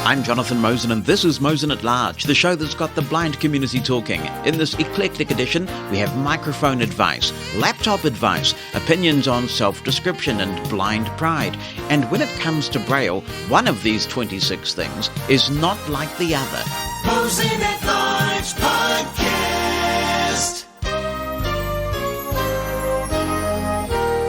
I'm Jonathan Mosen, and this is Mosen At Large, the show that's got the blind community talking. In this eclectic edition, we have microphone advice, laptop advice, opinions on self-description and blind pride. And when it comes to Braille, one of these 26 things is not like the other. Mosen At Large Podcast.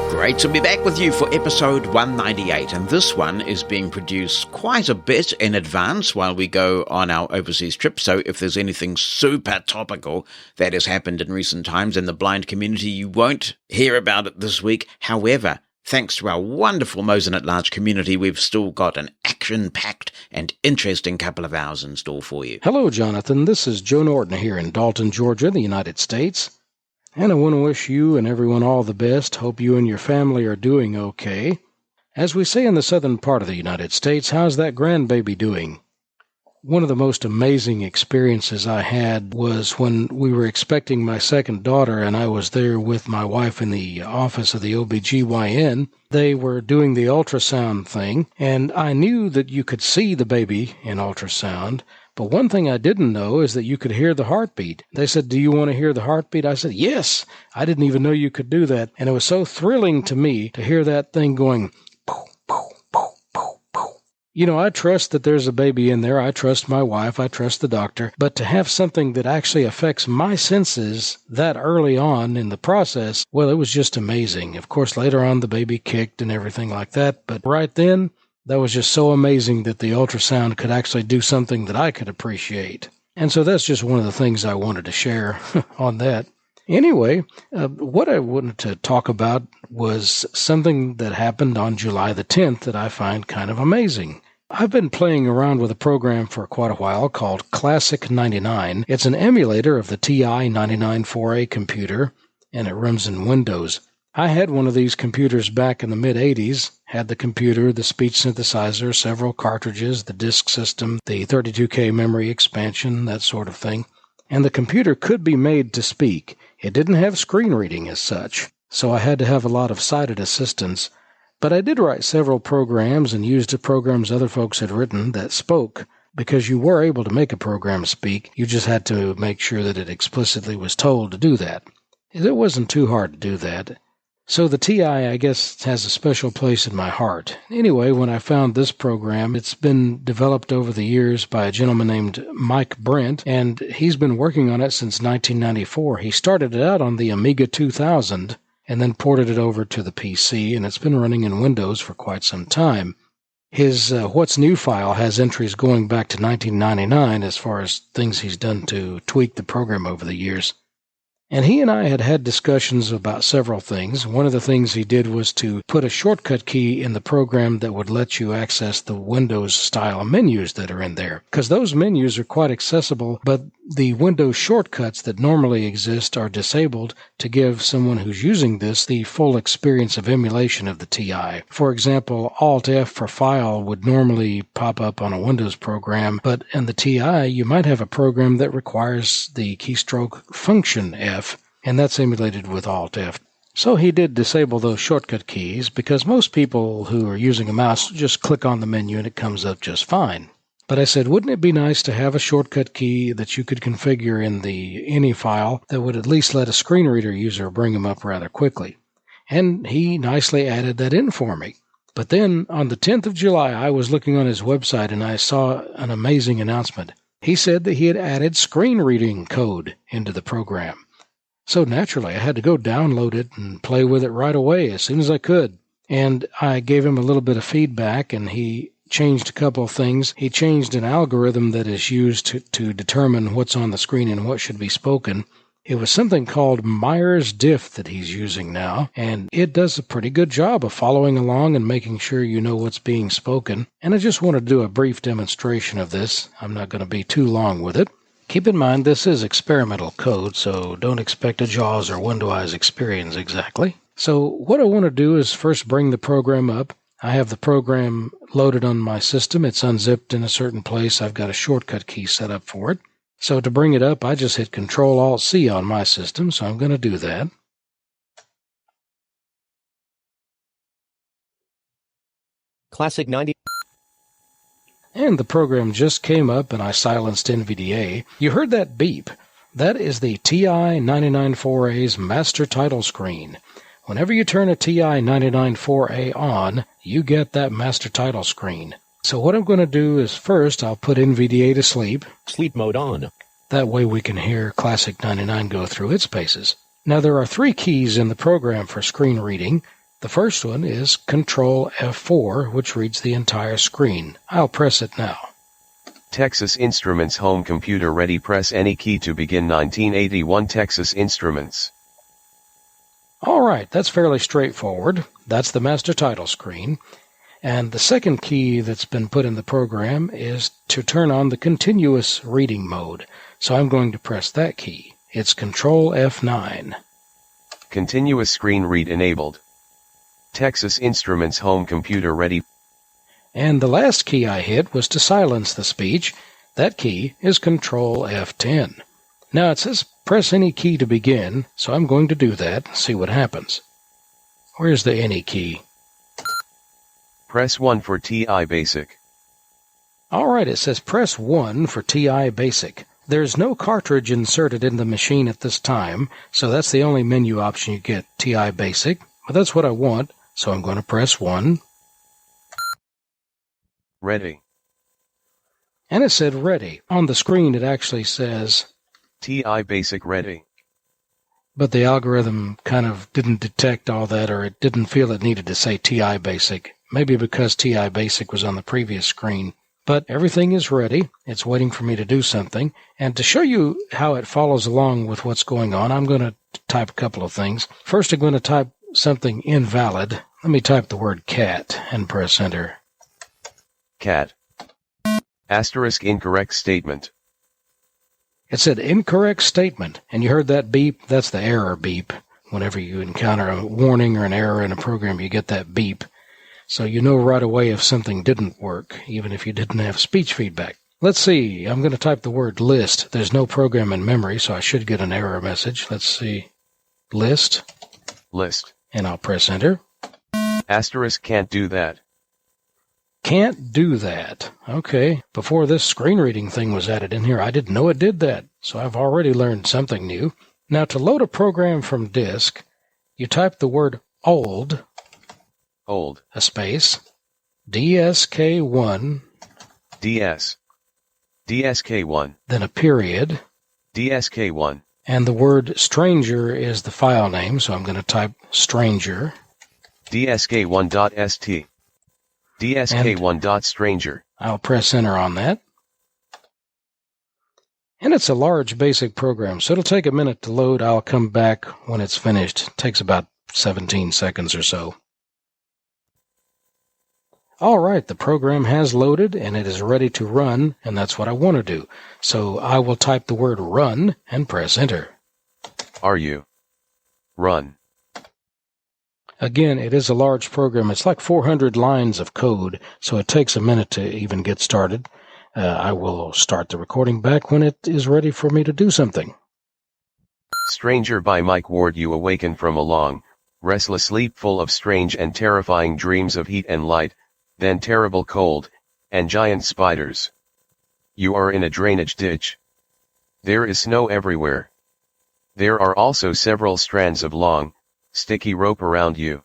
Great to be back with you for episode 198, and this one is being produced quite a bit in advance while we go on our overseas trip, so if there's anything super topical that has happened in recent times in the blind community, you won't hear about it this week. However, thanks to our wonderful Mosen At Large community, we've still got an action-packed and interesting couple of hours in store for you. Hello, Jonathan. This is Joe Norton here in Dalton, Georgia, the United States. And I want to wish you and everyone all the best. Hope you and your family are doing okay. As we say in the southern part of the United States, how's that grandbaby doing? One of the most amazing experiences I had was when we were expecting my second daughter, and I was there with my wife in the office of the OBGYN. They were doing the ultrasound thing, and I knew that you could see the baby in ultrasound. But one thing I didn't know is that you could hear the heartbeat. They said, "Do you want to hear the heartbeat?" I said, "Yes." I didn't even know you could do that. And it was so thrilling to me to hear that thing going, poof, poof, poof, poof, poof. You know, I trust that there's a baby in there. I trust my wife. I trust the doctor. But to have something that actually affects my senses that early on in the process, well, it was just amazing. Of course, later on, the baby kicked and everything like that. But right then, that was just so amazing that the ultrasound could actually do something that I could appreciate. And so that's just one of the things I wanted to share on that. Anyway, what I wanted to talk about was something that happened on July the 10th that I find kind of amazing. I've been playing around with a program for quite a while called Classic 99. It's an emulator of the TI 99-4A computer, and it runs in Windows. I had one of these computers back in the mid-'80s, had the computer, the speech synthesizer, several cartridges, the disk system, the 32K memory expansion, that sort of thing. And the computer could be made to speak. It didn't have screen reading as such, so I had to have a lot of sighted assistance. But I did write several programs and used the programs other folks had written that spoke, because you were able to make a program speak. You just had to make sure that it explicitly was told to do that. It wasn't too hard to do that. So the TI, I guess, has a special place in my heart. Anyway, when I found this program, it's been developed over the years by a gentleman named Mike Brent, and he's been working on it since 1994. He started it out on the Amiga 2000 and then ported it over to the PC, and it's been running in Windows for quite some time. His What's New file has entries going back to 1999 as far as things he's done to tweak the program over the years. And he and I had discussions about several things. One of the things he did was to put a shortcut key in the program that would let you access the Windows-style menus that are in there. Because those menus are quite accessible, but the Windows shortcuts that normally exist are disabled to give someone who's using this the full experience of emulation of the TI. For example, Alt-F for file would normally pop up on a Windows program, but in the TI, you might have a program that requires the keystroke function F, and that's emulated with Alt-F. So he did disable those shortcut keys because most people who are using a mouse just click on the menu and it comes up just fine. But I said, wouldn't it be nice to have a shortcut key that you could configure in the any file that would at least let a screen reader user bring them up rather quickly? And he nicely added that in for me. But then on the 10th of July, I was looking on his website and I saw an amazing announcement. He said that he had added screen reading code into the program. So naturally, I had to go download it and play with it right away as soon as I could. And I gave him a little bit of feedback, and he changed a couple of things. He changed an algorithm that is used to determine what's on the screen and what should be spoken. It was something called Myers Diff that he's using now, and it does a pretty good job of following along and making sure you know what's being spoken. And I just wanted to do a brief demonstration of this. I'm not going to be too long with it. Keep in mind, this is experimental code, so don't expect a JAWS or Windows experience exactly. So what I want to do is first bring the program up. I have the program loaded on my system. It's unzipped in a certain place. I've got a shortcut key set up for it. So to bring it up, I just hit Control-Alt-C on my system, so I'm going to do that. Classic 90. And the program just came up and I silenced NVDA. You heard that beep. That is the TI-994A's master title screen. Whenever you turn a TI-994A on, you get that master title screen. So what I'm going to do is first I'll put NVDA to sleep. Sleep mode on. That way we can hear Classic 99 go through its paces. Now there are 3 keys in the program for screen reading. The first one is Control F4, which reads the entire screen. I'll press it now. Texas Instruments home computer ready. Press any key to begin 1981 Texas Instruments. All right, that's fairly straightforward. That's the master title screen. And the second key that's been put in the program is to turn on the continuous reading mode. So I'm going to press that key. It's Control F9. Continuous screen read enabled. Texas Instruments home computer ready. And the last key I hit was to silence the speech. That key is Control F10. Now it says press any key to begin, so I'm going to do that and see what happens. Where's the any key? Press 1 for TI Basic. All right, it says press 1 for TI Basic. There's no cartridge inserted in the machine at this time, so that's the only menu option you get, TI Basic. But that's what I want, so I'm going to press 1. Ready. And it said ready. On the screen it actually says TI Basic ready. But the algorithm kind of didn't detect all that, or it didn't feel it needed to say TI Basic. Maybe because TI Basic was on the previous screen. But everything is ready. It's waiting for me to do something. And to show you how it follows along with what's going on, I'm going to type a couple of things. First, I'm going to type something invalid. Let me type the word cat and press enter. Cat. Asterisk incorrect statement. It said incorrect statement, and you heard that beep? That's the error beep. Whenever you encounter a warning or an error in a program, you get that beep. So you know right away if something didn't work, even if you didn't have speech feedback. Let's see, I'm going to type the word list. There's no program in memory, so I should get an error message. Let's see. List. List. And I'll press enter. Asterisk can't do that. Can't do that. Okay. Before this screen reading thing was added in here, I didn't know it did that. So I've already learned something new. Now to load a program from disk, you type the word old, a space, DSK1, DSK1, then a period, DSK1, and the word stranger is the file name, so I'm going to type stranger. DSK1.st. DSK1.stranger. I'll press enter on that. And it's a large basic program, so it'll take a minute to load. I'll come back when it's finished. It takes about 17 seconds or so. All right, the program has loaded and it is ready to run, and that's what I want to do. So I will type the word run and press enter. Are you? Run. Again, it is a large program. It's like 400 lines of code, so it takes a minute to even get started. I will start the recording back when it is ready for me to do something. Stranger by Mike Ward. You awaken from a long, restless sleep full of strange and terrifying dreams of heat and light, then terrible cold, and giant spiders. You are in a drainage ditch. There is snow everywhere. There are also several strands of long, sticky rope around you.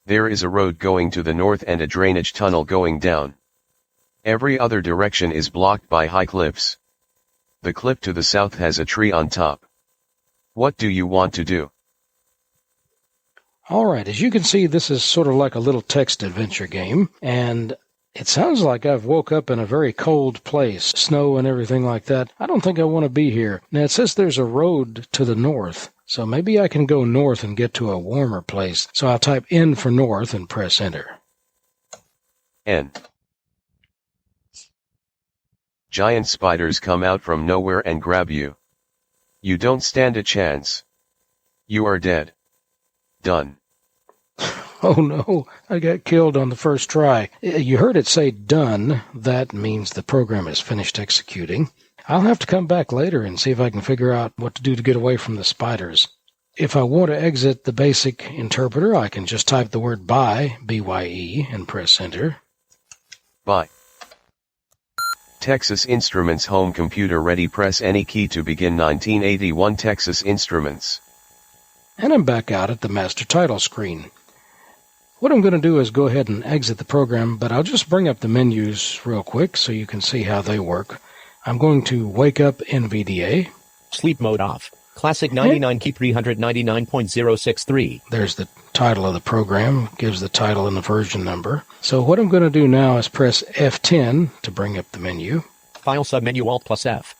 There is a road going to the north and a drainage tunnel going down. Every other direction is blocked by high cliffs. The cliff to the south has a tree on top. What do you want to do? All right, as you can see, this is sort of like a little text adventure game, and it sounds like I've woke up in a very cold place, snow and everything like that. I don't think I want to be here. Now, it says there's a road to the north, so maybe I can go north and get to a warmer place. So I'll type N for north and press enter. N. Giant spiders come out from nowhere and grab you. You don't stand a chance. You are dead. Done. Oh no, I got killed on the first try. You heard it say done. That means the program is finished executing. I'll have to come back later and see if I can figure out what to do to get away from the spiders. If I want to exit the basic interpreter, I can just type the word bye, B-Y-E, and press enter. Bye. Texas Instruments home computer ready. Press any key to begin. 1981 Texas Instruments. And I'm back out at the master title screen. What I'm going to do is go ahead and exit the program, but I'll just bring up the menus real quick so you can see how they work. I'm going to wake up NVDA. Sleep mode off. Classic 99 key 399.063. There's the title of the program, gives the title and the version number. So what I'm going to do now is press F10 to bring up the menu. File submenu Alt plus F.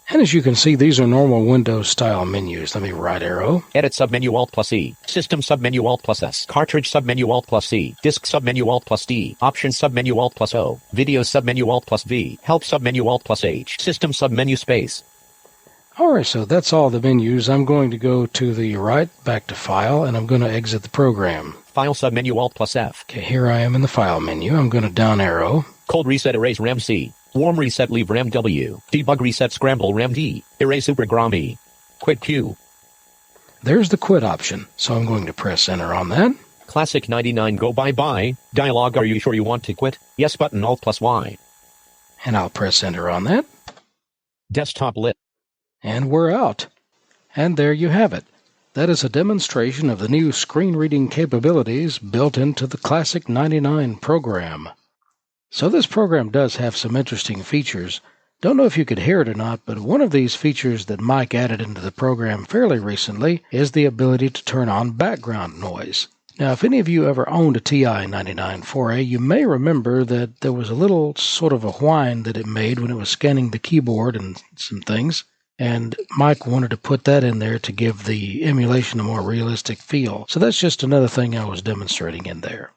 And as you can see, these are normal Windows style menus. Let me right arrow. Edit submenu Alt plus E. System submenu Alt plus S. Cartridge submenu Alt plus C. Disk submenu Alt plus D. Options submenu Alt plus O. Video submenu Alt plus V. Help submenu Alt plus H. System submenu space. Alright, so that's all the menus. I'm going to go to the right, back to File, and I'm going to exit the program. File submenu Alt plus F. Okay, here I am in the File menu. I'm going to down arrow. Cold reset erase RAM C. Warm reset leave RAM W. Debug reset scramble RAM D. Erase supergram E. Quit Q. There's the quit option, so I'm going to press enter on that. Classic 99 go bye-bye. Dialog, are you sure you want to quit? Yes button Alt plus Y. And I'll press enter on that. Desktop lit. And we're out. And there you have it. That is a demonstration of the new screen reading capabilities built into the Classic 99 program. So this program does have some interesting features. Don't know if you could hear it or not, but one of these features that Mike added into the program fairly recently is the ability to turn on background noise. Now, if any of you ever owned a TI-99 4A, you may remember that there was a little sort of a whine that it made when it was scanning the keyboard and some things. And Mike wanted to put that in there to give the emulation a more realistic feel. So that's just another thing I was demonstrating in there.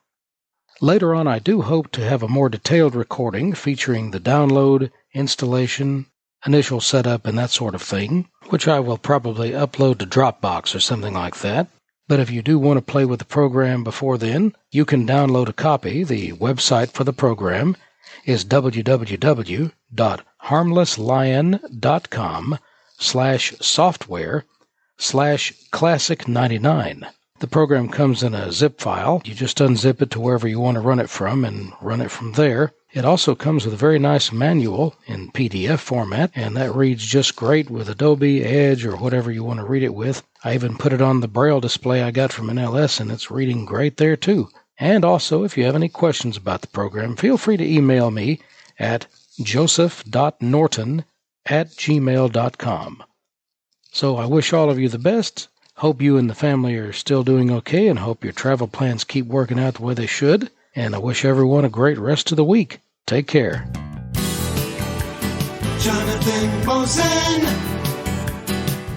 Later on, I do hope to have a more detailed recording featuring the download, installation, initial setup, and that sort of thing, which I will probably upload to Dropbox or something like that. But if you do want to play with the program before then, you can download a copy. The website for the program is www.harmlesslion.com/software/classic99. The program comes in a zip file. You just unzip it to wherever you want to run it from and run it from there. It also comes with a very nice manual in PDF format, and that reads just great with Adobe, Edge, or whatever you want to read it with. I even put it on the Braille display I got from NLS, and it's reading great there too. And also, if you have any questions about the program, feel free to email me at joseph.norton@gmail.com. So I wish all of you the best. Hope you and the family are still doing okay, and hope your travel plans keep working out the way they should. And I wish everyone a great rest of the week. Take care. Jonathan Mosen,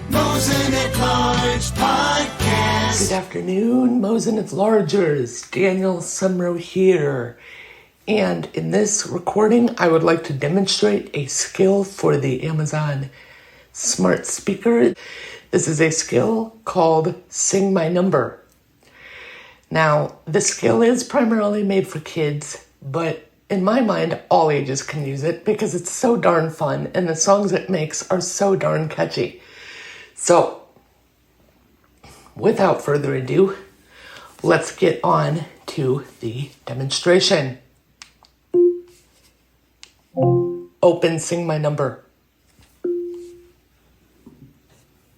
Mosen at Large Podcast. Good afternoon, Mosen At Largers. Daniel Sumrow here. And in this recording, I would like to demonstrate a skill for the Amazon smart speaker. This is a skill called Sing My Number. Now, the skill is primarily made for kids, but in my mind, all ages can use it because it's so darn fun and the songs it makes are so darn catchy. So, without further ado, let's get on to the demonstration. Open Sing My Number.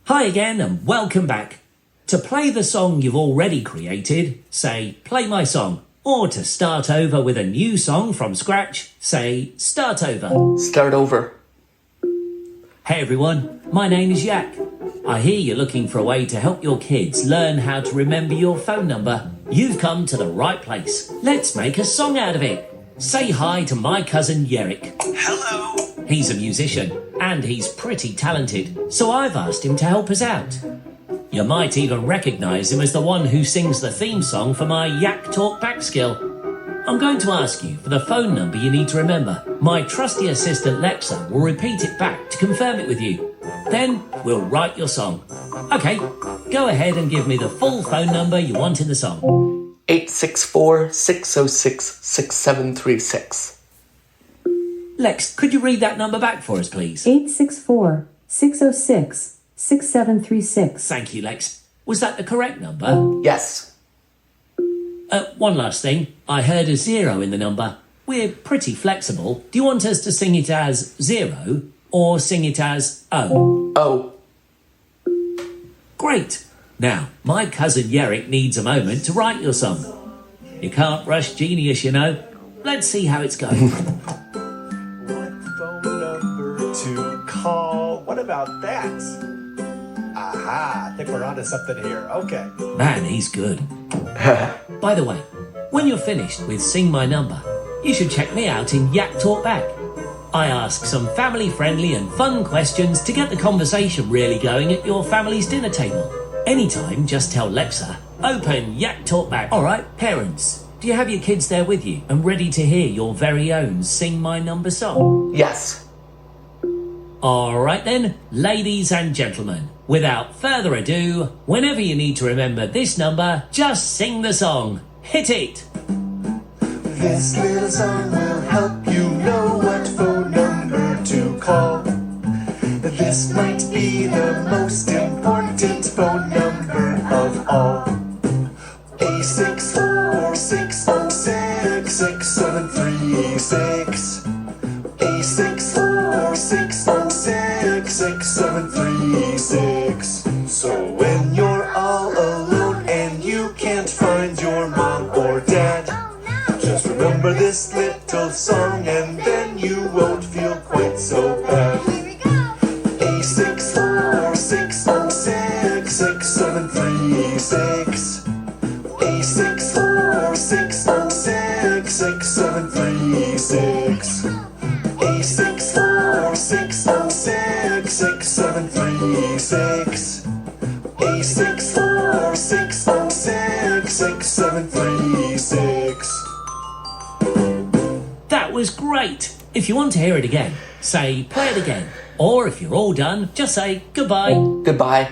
Hi again and welcome back. To play the song you've already created, say play my song. Or to start over with a new song from scratch, say start over. Start over. Hey everyone, my name is Yak. I hear you're looking for a way to help your kids learn how to remember your phone number. You've come to the right place. Let's make a song out of it. Say hi to my cousin Yerrick. Hello. He's a musician and he's pretty talented, so I've asked him to help us out. You might even recognise him as the one who sings the theme song for my Yak Talk Back skill. I'm going to ask you for the phone number you need to remember. My trusty assistant Lexa will repeat it back to confirm it with you. Then we'll write your song. Okay, go ahead and give me the full phone number you want in the song. 864-606-6736. Lex, could you read that number back for us, please? 864-606-6736. Thank you, Lex. Was that the correct number? Yes. One last thing. I heard a 0 in the number. we're pretty flexible. Do you want us to sing it as 0 or sing it as O? Oh, Great. Now, my cousin Yerrick needs a moment to write your song. You can't rush genius, you know. Let's see how it's going. What phone number to call? What about that? Aha, I think we're onto something here. Okay. Man, he's good. By the way, when you're finished with Sing My Number, you should check me out in Yak Talk Back. I ask some family-friendly and fun questions to get the conversation really going at your family's dinner table. Anytime, just tell Lexa, open Yak Talk Back. All right, parents, do you have your kids there with you and ready to hear your very own Sing My Number song? yes. All right then, ladies and gentlemen, without further ado, whenever you need to remember this number, just sing the song. Hit it! This little song will help you know what phone number to call. This might be the most important phone number of all. A646066736. A646066736. So when you're all alone and you can't find your mom or dad, just remember this little song and then you won't feel quite so bad. A646066736. A646066736. A646066736. A646066736. That was great! If you want to hear it again, say play it again. Or if you're all done, just say goodbye. Goodbye.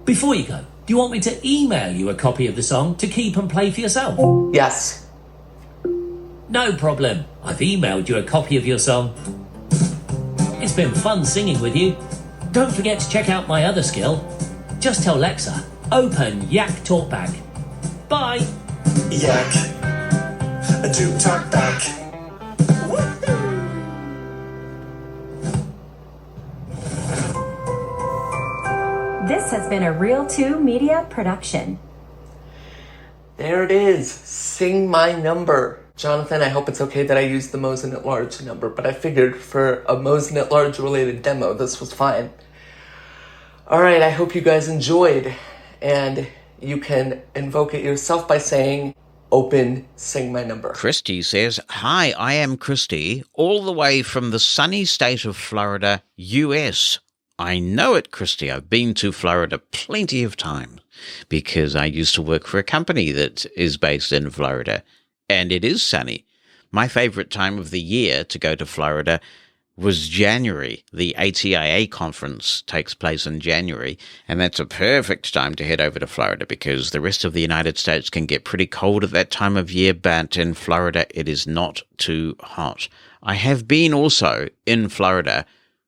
Before you go, do you want me to email you a copy of the song to keep and play for yourself? Yes. No problem. I've emailed you a copy of your song. It's been fun singing with you. Don't forget to check out my other skill. Just tell Lexa, open Yak Talk Back. Bye! Yak, do talk back. This has been a Real 2 Media production. There it is. Sing My Number. Jonathan, I hope it's okay that I used the Mosen At Large number, but I figured for a Mosen At Large related demo, this was fine. Alright, I hope you guys enjoyed, and you can invoke it yourself by saying, open Sing My Number. Christy says, "Hi, I am Christy, all the way from the sunny state of Florida, US. I know it, Christy. I've been to Florida plenty of times because I used to work for a company that is based in Florida, and it is sunny. My favorite time of the year to go to Florida was January. The ATIA conference takes place in January, and that's a perfect time to head over to Florida because the rest of the United States can get pretty cold at that time of year, but in Florida it is not too hot. I have been also in Florida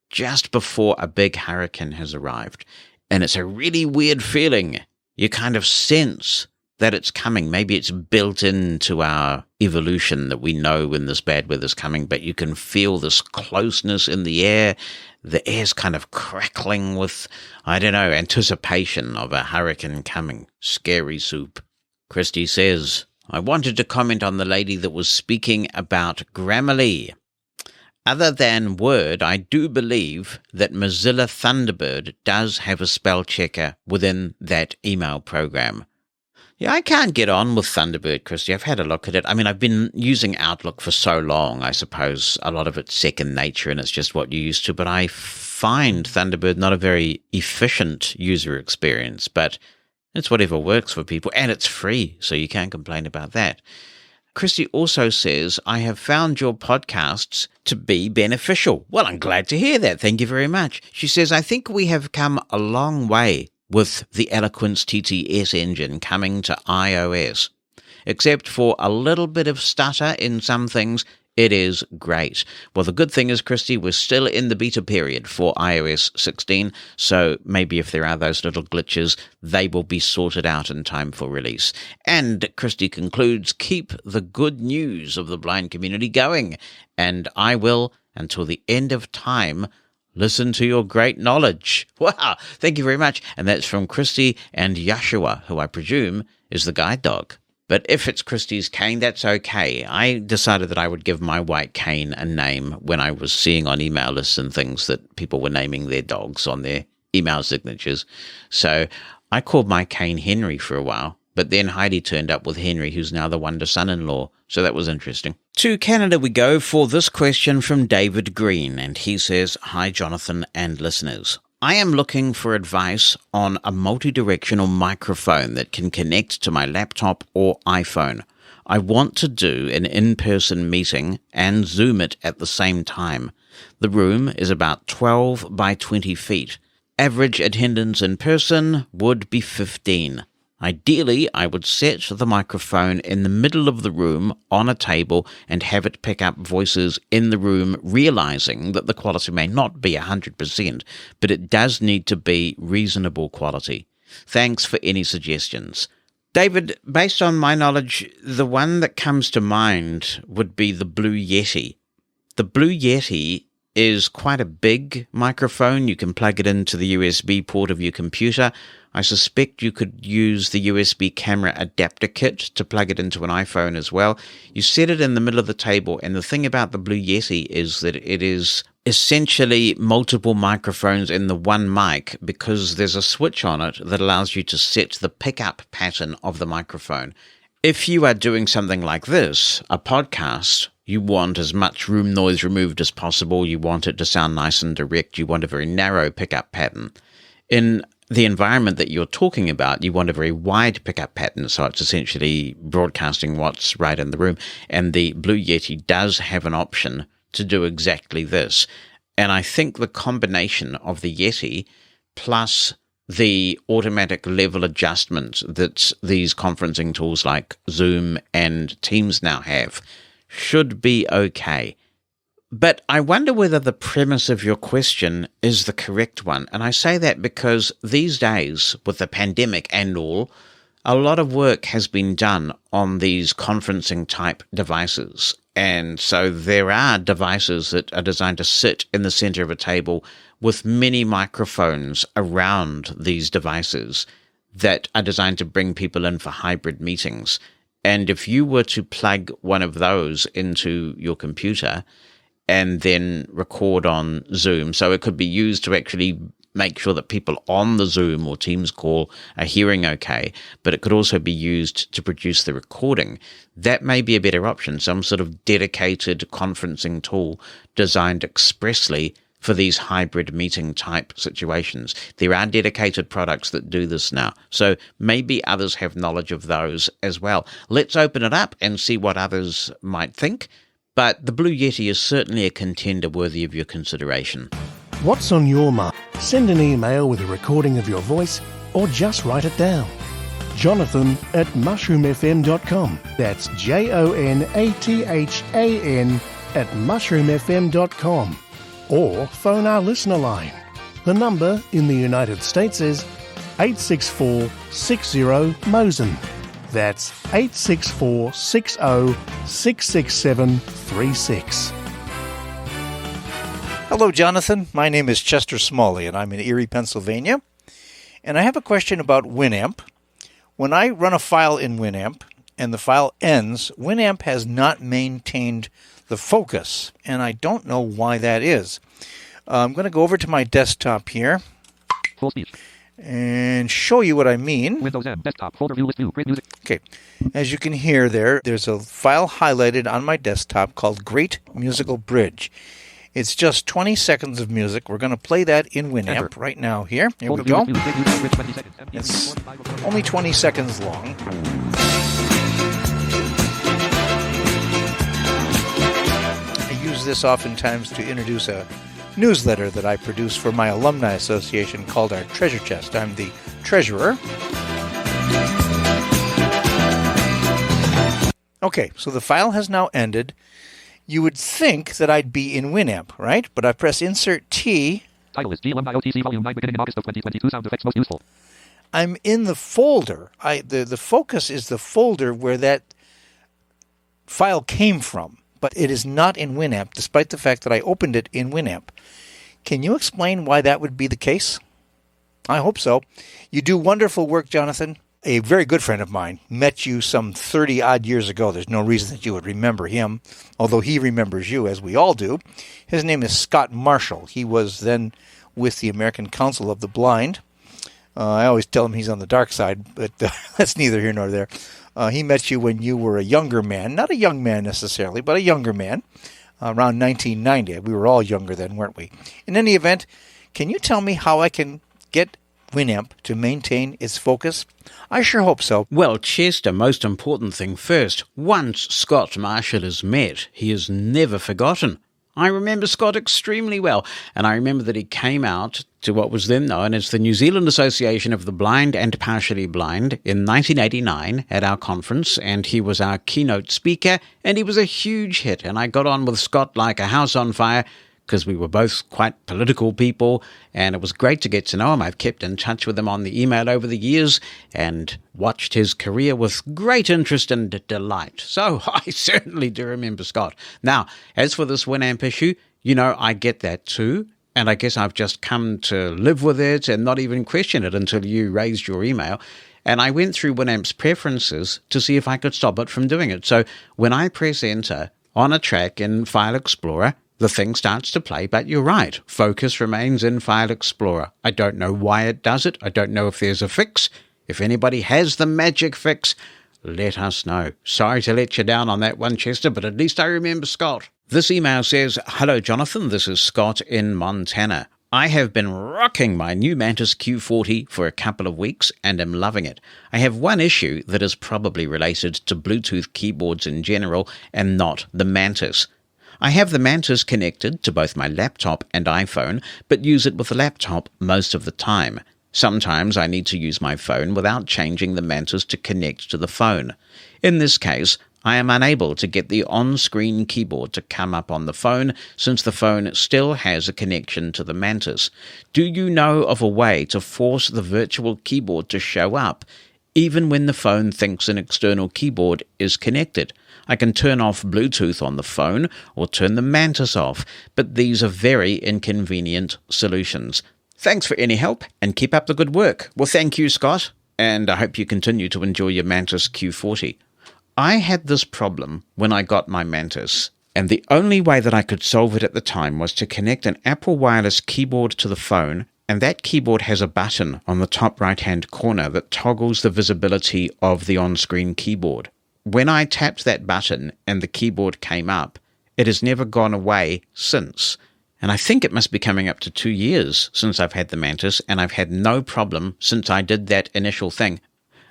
just before a big hurricane has arrived, and it's a really weird feeling. You kind of sense that it's coming. Maybe it's built into our evolution that we know when this bad weather's coming, but you can feel this closeness in the air. The air's kind of crackling with, I don't know, anticipation of a hurricane coming. Scary soup. Christy says, "I wanted to comment on the lady that was speaking about Grammarly. Other than Word, I do believe that Mozilla Thunderbird does have a spell checker within that email program." Yeah, I can't get on with Thunderbird, Christy. I've had a look at it. I mean, I've been using Outlook for so long, I suppose a lot of it's second nature and it's just what you're used to, but I find Thunderbird not a very efficient user experience, but it's whatever works for people, and it's free, so you can't complain about that. Christy also says, "I have found your podcasts to be beneficial." Well, I'm glad to hear that. Thank you very much. She says, "I think we have come a long way with the Eloquence TTS engine coming to iOS. Except for a little bit of stutter in some things, It is great. Well, the good thing is, Christy, we're still in the beta period for iOS 16, so maybe if there are those little glitches, they will be sorted out in time for release. And Christy concludes, keep the good news of the blind community going, and I will, until the end of time, listen to your great knowledge. Wow, thank you very much. And that's from Christy and Yashua, who I presume is the guide dog. But if it's Christy's cane, that's okay. I decided that I would give my white cane a name when I was seeing on email lists and things that people were naming their dogs on their email signatures. So I called my cane Henry for a while, but then Heidi turned up with Henry, who's now the wonder son-in-law. So that was interesting. To Canada we go for this question from David Green, and he says, "Hi, Jonathan and listeners. I am looking for advice on a multi-directional microphone that can connect to my laptop or iPhone. I want to do an in-person meeting and Zoom it at the same time. The room is about 12 by 20 feet. Average attendance in person would be 15. Ideally, I would set the microphone in the middle of the room on a table and have it pick up voices in the room, realizing that the quality may not be 100%, but it does need to be reasonable quality. Thanks for any suggestions." David, based on my knowledge, the one that comes to mind would be the Blue Yeti. The Blue Yeti is quite a big microphone. You can plug it into the USB port of your computer. I suspect you could use the USB camera adapter kit to plug it into an iPhone as well. You set it in the middle of the table, and the thing about the Blue Yeti is that it is essentially multiple microphones in the one mic, because there's a switch on it that allows you to set the pickup pattern of the microphone. If you are doing something like this, a podcast, you want as much room noise removed as possible. You want it to sound nice and direct. You want a very narrow pickup pattern. In the environment that you're talking about, you want a very wide pickup pattern, so it's essentially broadcasting what's right in the room. And the Blue Yeti does have an option to do exactly this. And I think the combination of the Yeti plus the automatic level adjustment that these conferencing tools like Zoom and Teams now have should be okay. But I wonder whether the premise of your question is the correct one. And I say that because these days, with the pandemic and all, a lot of work has been done on these conferencing type devices. And so there are devices that are designed to sit in the center of a table with many microphones around these devices that are designed to bring people in for hybrid meetings. And if you were to plug one of those into your computer and then record on Zoom, so it could be used to actually make sure that people on the Zoom or Teams call are hearing okay, but it could also be used to produce the recording. That may be a better option, some sort of dedicated conferencing tool designed expressly for these hybrid meeting type situations. There are dedicated products that do this now, so maybe others have knowledge of those as well. Let's open it up and see what others might think, but the Blue Yeti is certainly a contender worthy of your consideration. What's on your mind? Send an email with a recording of your voice or just write it down. Jonathan at mushroomfm.com. That's JONATHAN at mushroomfm.com. Or phone our listener line. The number in the United States is 864-60-MOSEN. That's 864-60-66736. Hello, Jonathan. My name is Chester Smalley, and I'm in Erie, Pennsylvania. And I have a question about Winamp. When I run a file in Winamp and the file ends, Winamp has not maintained the focus, and I don't know why that is. I'm going to go over to my desktop here and show you what I mean. Windows M, desktop, folder view, list view, great music. Okay, as you can hear there's a file highlighted on my desktop called Great Musical Bridge. It's just 20 seconds of music. We're going to play that in Winamp right now here. Here we go. It's only 20 seconds long. I use this oftentimes to introduce a newsletter that I produce for my alumni association called our Treasure Chest. I'm the treasurer. Okay, so the file has now ended. you would think that I'd be in Winamp, right? But I press Insert T. Title is GLM.IOTC Volume 9 beginning August of 2022 Sound effects most useful. I'm in the folder. The focus is the folder where that file came from, but it is not in Winamp, despite the fact that I opened it in Winamp. Can you explain why that would be the case? I hope so. You do wonderful work, Jonathan. A very good friend of mine met you some 30-odd years ago. There's no reason that you would remember him, although he remembers you, as we all do. His name is Scott Marshall. He was then with the American Council of the Blind. I always tell him he's on the dark side, but that's neither here nor there. He met you when you were a younger man. Not a young man necessarily, but a younger man, around 1990. We were all younger then, weren't we? In any event, can you tell me how I can get Winamp to maintain its focus? I sure hope so. Well, Chester, most important thing first. Once Scott Marshall is met, he is never forgotten. I remember Scott extremely well, and I remember that he came out to what was then known as the New Zealand Association of the Blind and Partially Blind in 1989 at our conference, and he was our keynote speaker, and he was a huge hit, and I got on with Scott like a house on fire, because we were both quite political people, and it was great to get to know him. I've kept in touch with him on the email over the years and watched his career with great interest and delight. So I certainly do remember Scott. Now, as for this Winamp issue, I get that too, and I guess I've just come to live with it and not even question it until you raised your email. And I went through Winamp's preferences to see if I could stop it from doing it. So when I press enter on a track in File Explorer, the thing starts to play, but you're right. Focus remains in File Explorer. I don't know why it does it. I don't know if there's a fix. If anybody has the magic fix, let us know. Sorry to let you down on that one, Chester, but at least I remember Scott. This email says, "Hello, Jonathan. This is Scott in Montana. I have been rocking my new Mantis Q40 for a couple of weeks and am loving it. I have one issue that is probably related to Bluetooth keyboards in general and not the Mantis. I have the Mantis connected to both my laptop and iPhone, but use it with the laptop most of the time. Sometimes I need to use my phone without changing the Mantis to connect to the phone. In this case, I am unable to get the on-screen keyboard to come up on the phone since the phone still has a connection to the Mantis. Do you know of a way to force the virtual keyboard to show up, even when the phone thinks an external keyboard is connected? I can turn off Bluetooth on the phone or turn the Mantis off, but these are very inconvenient solutions. Thanks for any help and keep up the good work." Well, thank you, Scott, and I hope you continue to enjoy your Mantis Q40. I had this problem when I got my Mantis, and the only way that I could solve it at the time was to connect an Apple wireless keyboard to the phone, and that keyboard has a button on the top right-hand corner that toggles the visibility of the on-screen keyboard. When I tapped that button and the keyboard came up, it has never gone away since. And I think it must be coming up to 2 years since I've had the Mantis, and I've had no problem since I did that initial thing.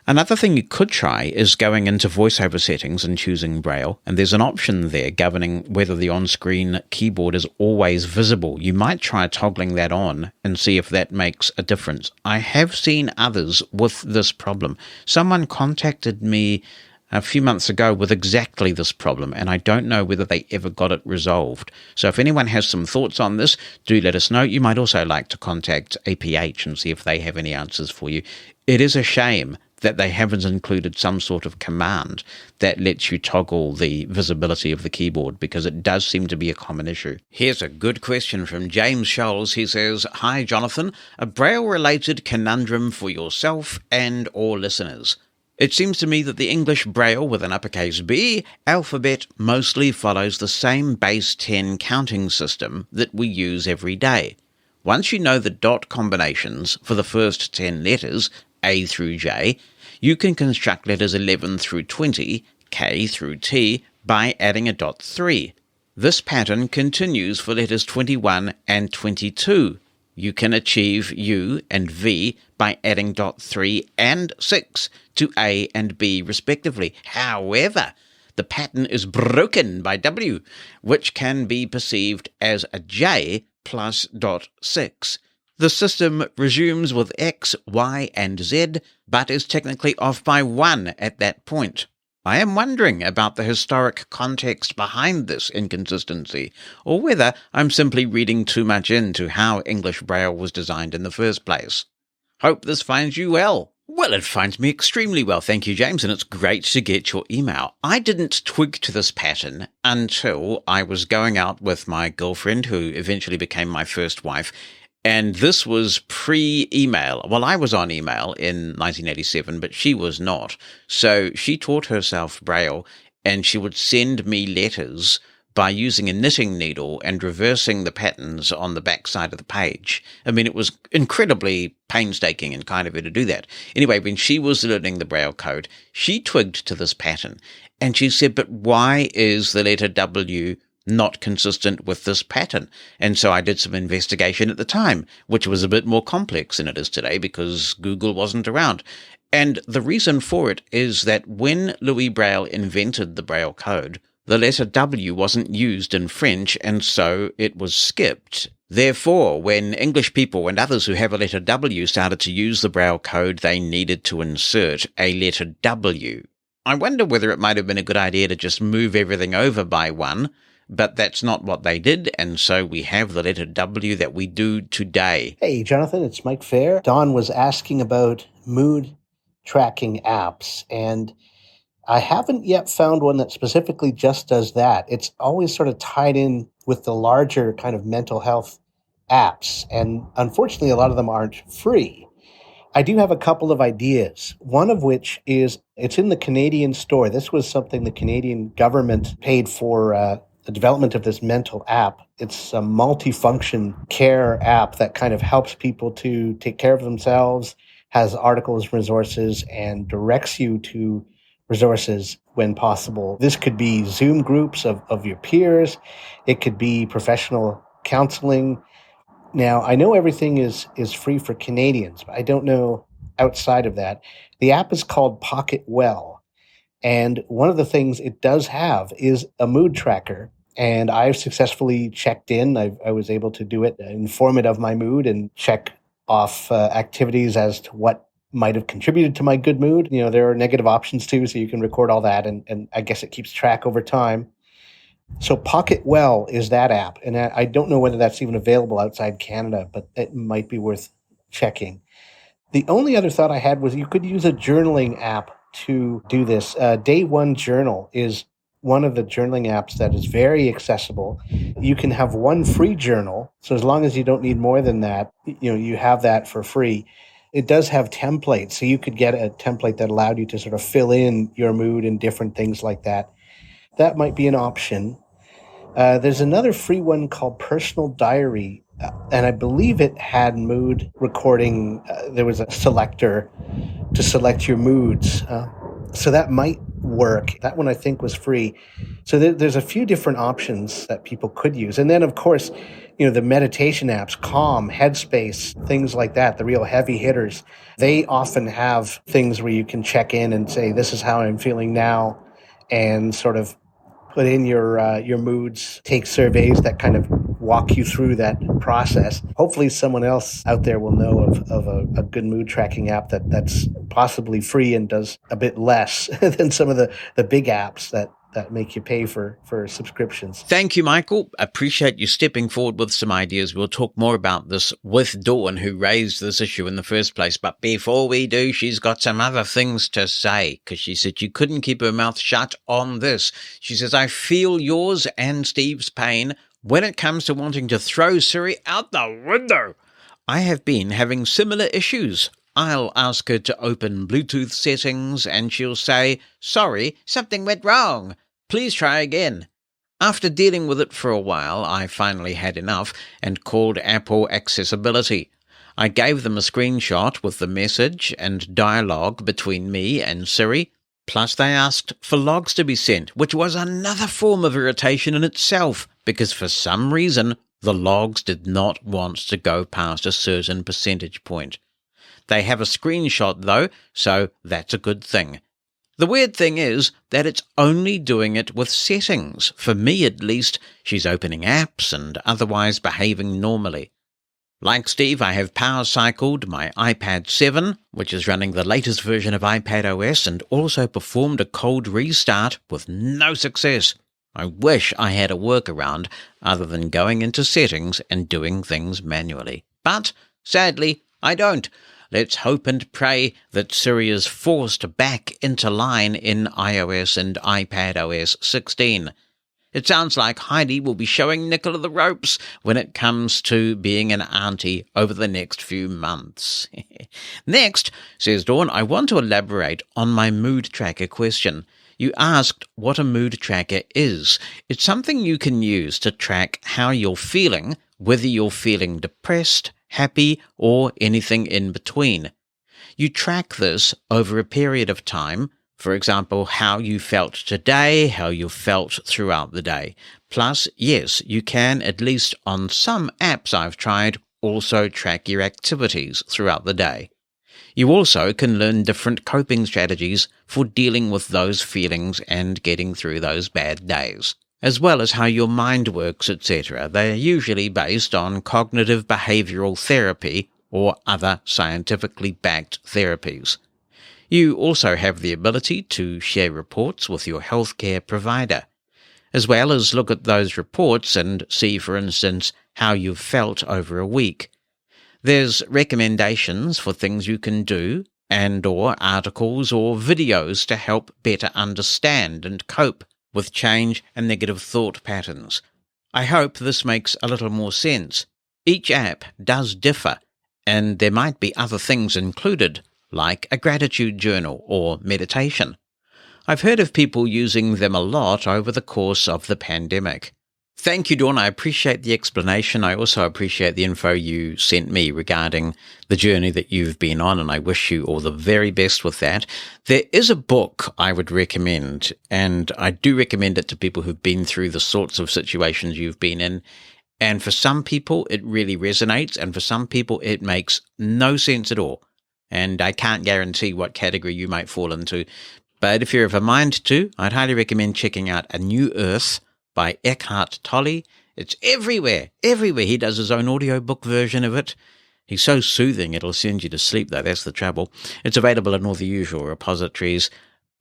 Another thing you could try is going into VoiceOver settings and choosing Braille, and there's an option there governing whether the on-screen keyboard is always visible. You might try toggling that on and see if that makes a difference. I have seen others with this problem. Someone contacted me a few months ago with exactly this problem, and I don't know whether they ever got it resolved. So if anyone has some thoughts on this, do let us know. You might also like to contact APH and see if they have any answers for you. It is a shame that they haven't included some sort of command that lets you toggle the visibility of the keyboard, because it does seem to be a common issue. Here's a good question from James Scholes. He says, "Hi, Jonathan. A Braille-related conundrum for yourself and or listeners. It seems to me that the English Braille with an uppercase B alphabet mostly follows the same base 10 counting system that we use every day. Once you know the dot combinations for the first 10 letters, A through J, you can construct letters 11 through 20, K through T, by adding a dot 3. This pattern continues for letters 21 and 22. You can achieve U and V by adding dot 3 and 6 to A and B respectively. However, the pattern is broken by W, which can be perceived as a J plus dot 6. The system resumes with X, Y, and Z, but is technically off by 1 at that point. I am wondering about the historic context behind this inconsistency, or whether I'm simply reading too much into how English Braille was designed in the first place. Hope this finds you well. Well, it finds me extremely well, thank you, James, and it's great to get your email. I didn't twig to this pattern until I was going out with my girlfriend, who eventually became my first wife, and this was pre-email. Well, I was on email in 1987, but she was not. So she taught herself Braille, and she would send me letters by using a knitting needle and reversing the patterns on the back side of the page. I mean, it was incredibly painstaking and kind of her to do that. Anyway, when she was learning the Braille code, she twigged to this pattern, and she said, but why is the letter W not consistent with this pattern? And so I did some investigation at the time, which was a bit more complex than it is today because Google wasn't around. And the reason for it is that when Louis Braille invented the Braille code, the letter W wasn't used in French, and so it was skipped. Therefore, when English people and others who have a letter W started to use the Braille code, they needed to insert a letter W. I wonder whether it might have been a good idea to just move everything over by one, but that's not what they did, and so we have the letter W that we do today. Hey, Jonathan, it's Mike Fair. Don was asking about mood tracking apps, and I haven't yet found one that specifically just does that. It's always sort of tied in with the larger kind of mental health apps, and unfortunately, a lot of them aren't free. I do have a couple of ideas, one of which is it's in the Canadian store. This was something the Canadian government paid for the development of this mental app. It's a multifunction care app that kind of helps people to take care of themselves, has articles, resources, and directs you to resources when possible. This could be Zoom groups of your peers. It could be professional counseling. Now, I know everything is free for Canadians, but I don't know outside of that. The app is called Pocket Well. And one of the things it does have is a mood tracker. And I've successfully checked in. I was able to do it, inform it of my mood and check off activities as to what might have contributed to my good mood. You know, there are negative options too, so you can record all that. And I guess it keeps track over time. So Pocket Well is that app. And I don't know whether that's even available outside Canada, but it might be worth checking. The only other thought I had was you could use a journaling app to do this. Day One Journal is one of the journaling apps that is very accessible. You can have one free journal. So as long as you don't need more than that, you have that for free. It does have templates. So you could get a template that allowed you to sort of fill in your mood and different things like that. That might be an option. There's another free one called Personal Diary, and I believe it had mood recording. There was a selector to select your moods. So that might work. That one I think was free. So there's a few different options that people could use. And then, of course, the meditation apps, Calm, Headspace, things like that, the real heavy hitters, they often have things where you can check in and say, this is how I'm feeling now, and sort of put in your moods, take surveys that kind of walk you through that process. Hopefully someone else out there will know of a good mood tracking app that's possibly free and does a bit less than some of the big apps that make you pay for subscriptions. Thank you, Michael. Appreciate you stepping forward with some ideas. We'll talk more about this with Dawn, who raised this issue in the first place. But before we do, she's got some other things to say, because she said she couldn't keep her mouth shut on this. She says, I feel yours and Steve's pain when it comes to wanting to throw Siri out the window. I have been having similar issues. I'll ask her to open Bluetooth settings and she'll say, sorry, something went wrong. Please try again. After dealing with it for a while, I finally had enough and called Apple Accessibility. I gave them a screenshot with the message and dialogue between me and Siri, plus they asked for logs to be sent, which was another form of irritation in itself, because for some reason the logs did not want to go past a certain percentage point. They have a screenshot though, so that's a good thing. The weird thing is that it's only doing it with settings. For me at least, she's opening apps and otherwise behaving normally. Like Steve, I have power cycled my iPad 7, which is running the latest version of iPadOS, and also performed a cold restart with no success. I wish I had a workaround other than going into settings and doing things manually. But, sadly, I don't. Let's hope and pray that Siri is forced back into line in iOS and iPadOS 16. It sounds like Heidi will be showing Nicola the ropes when it comes to being an auntie over the next few months. Next, says Dawn, I want to elaborate on my mood tracker question. You asked what a mood tracker is. It's something you can use to track how you're feeling, whether you're feeling depressed, happy, or anything in between. You track this over a period of time. For example, how you felt today, how you felt throughout the day. Plus, yes, you can, at least on some apps I've tried, also track your activities throughout the day. You also can learn different coping strategies for dealing with those feelings and getting through those bad days, as well as how your mind works, etc. They are usually based on cognitive behavioral therapy or other scientifically backed therapies. You also have the ability to share reports with your healthcare provider, as well as look at those reports and see, for instance, how you've felt over a week. There's recommendations for things you can do and/or articles or videos to help better understand and cope with change and negative thought patterns. I hope this makes a little more sense. Each app does differ, and there might be other things included, like a gratitude journal or meditation. I've heard of people using them a lot over the course of the pandemic. Thank you, Dawn. I appreciate the explanation. I also appreciate the info you sent me regarding the journey that you've been on, and I wish you all the very best with that. There is a book I would recommend, and I do recommend it to people who've been through the sorts of situations you've been in. And for some people, it really resonates, and for some people, it makes no sense at all. And I can't guarantee what category you might fall into. But if you're of a mind to, I'd highly recommend checking out A New Earth by Eckhart Tolle. It's everywhere. He does his own audiobook version of it. He's so soothing, it'll send you to sleep, though. That's the trouble. It's available in all the usual repositories.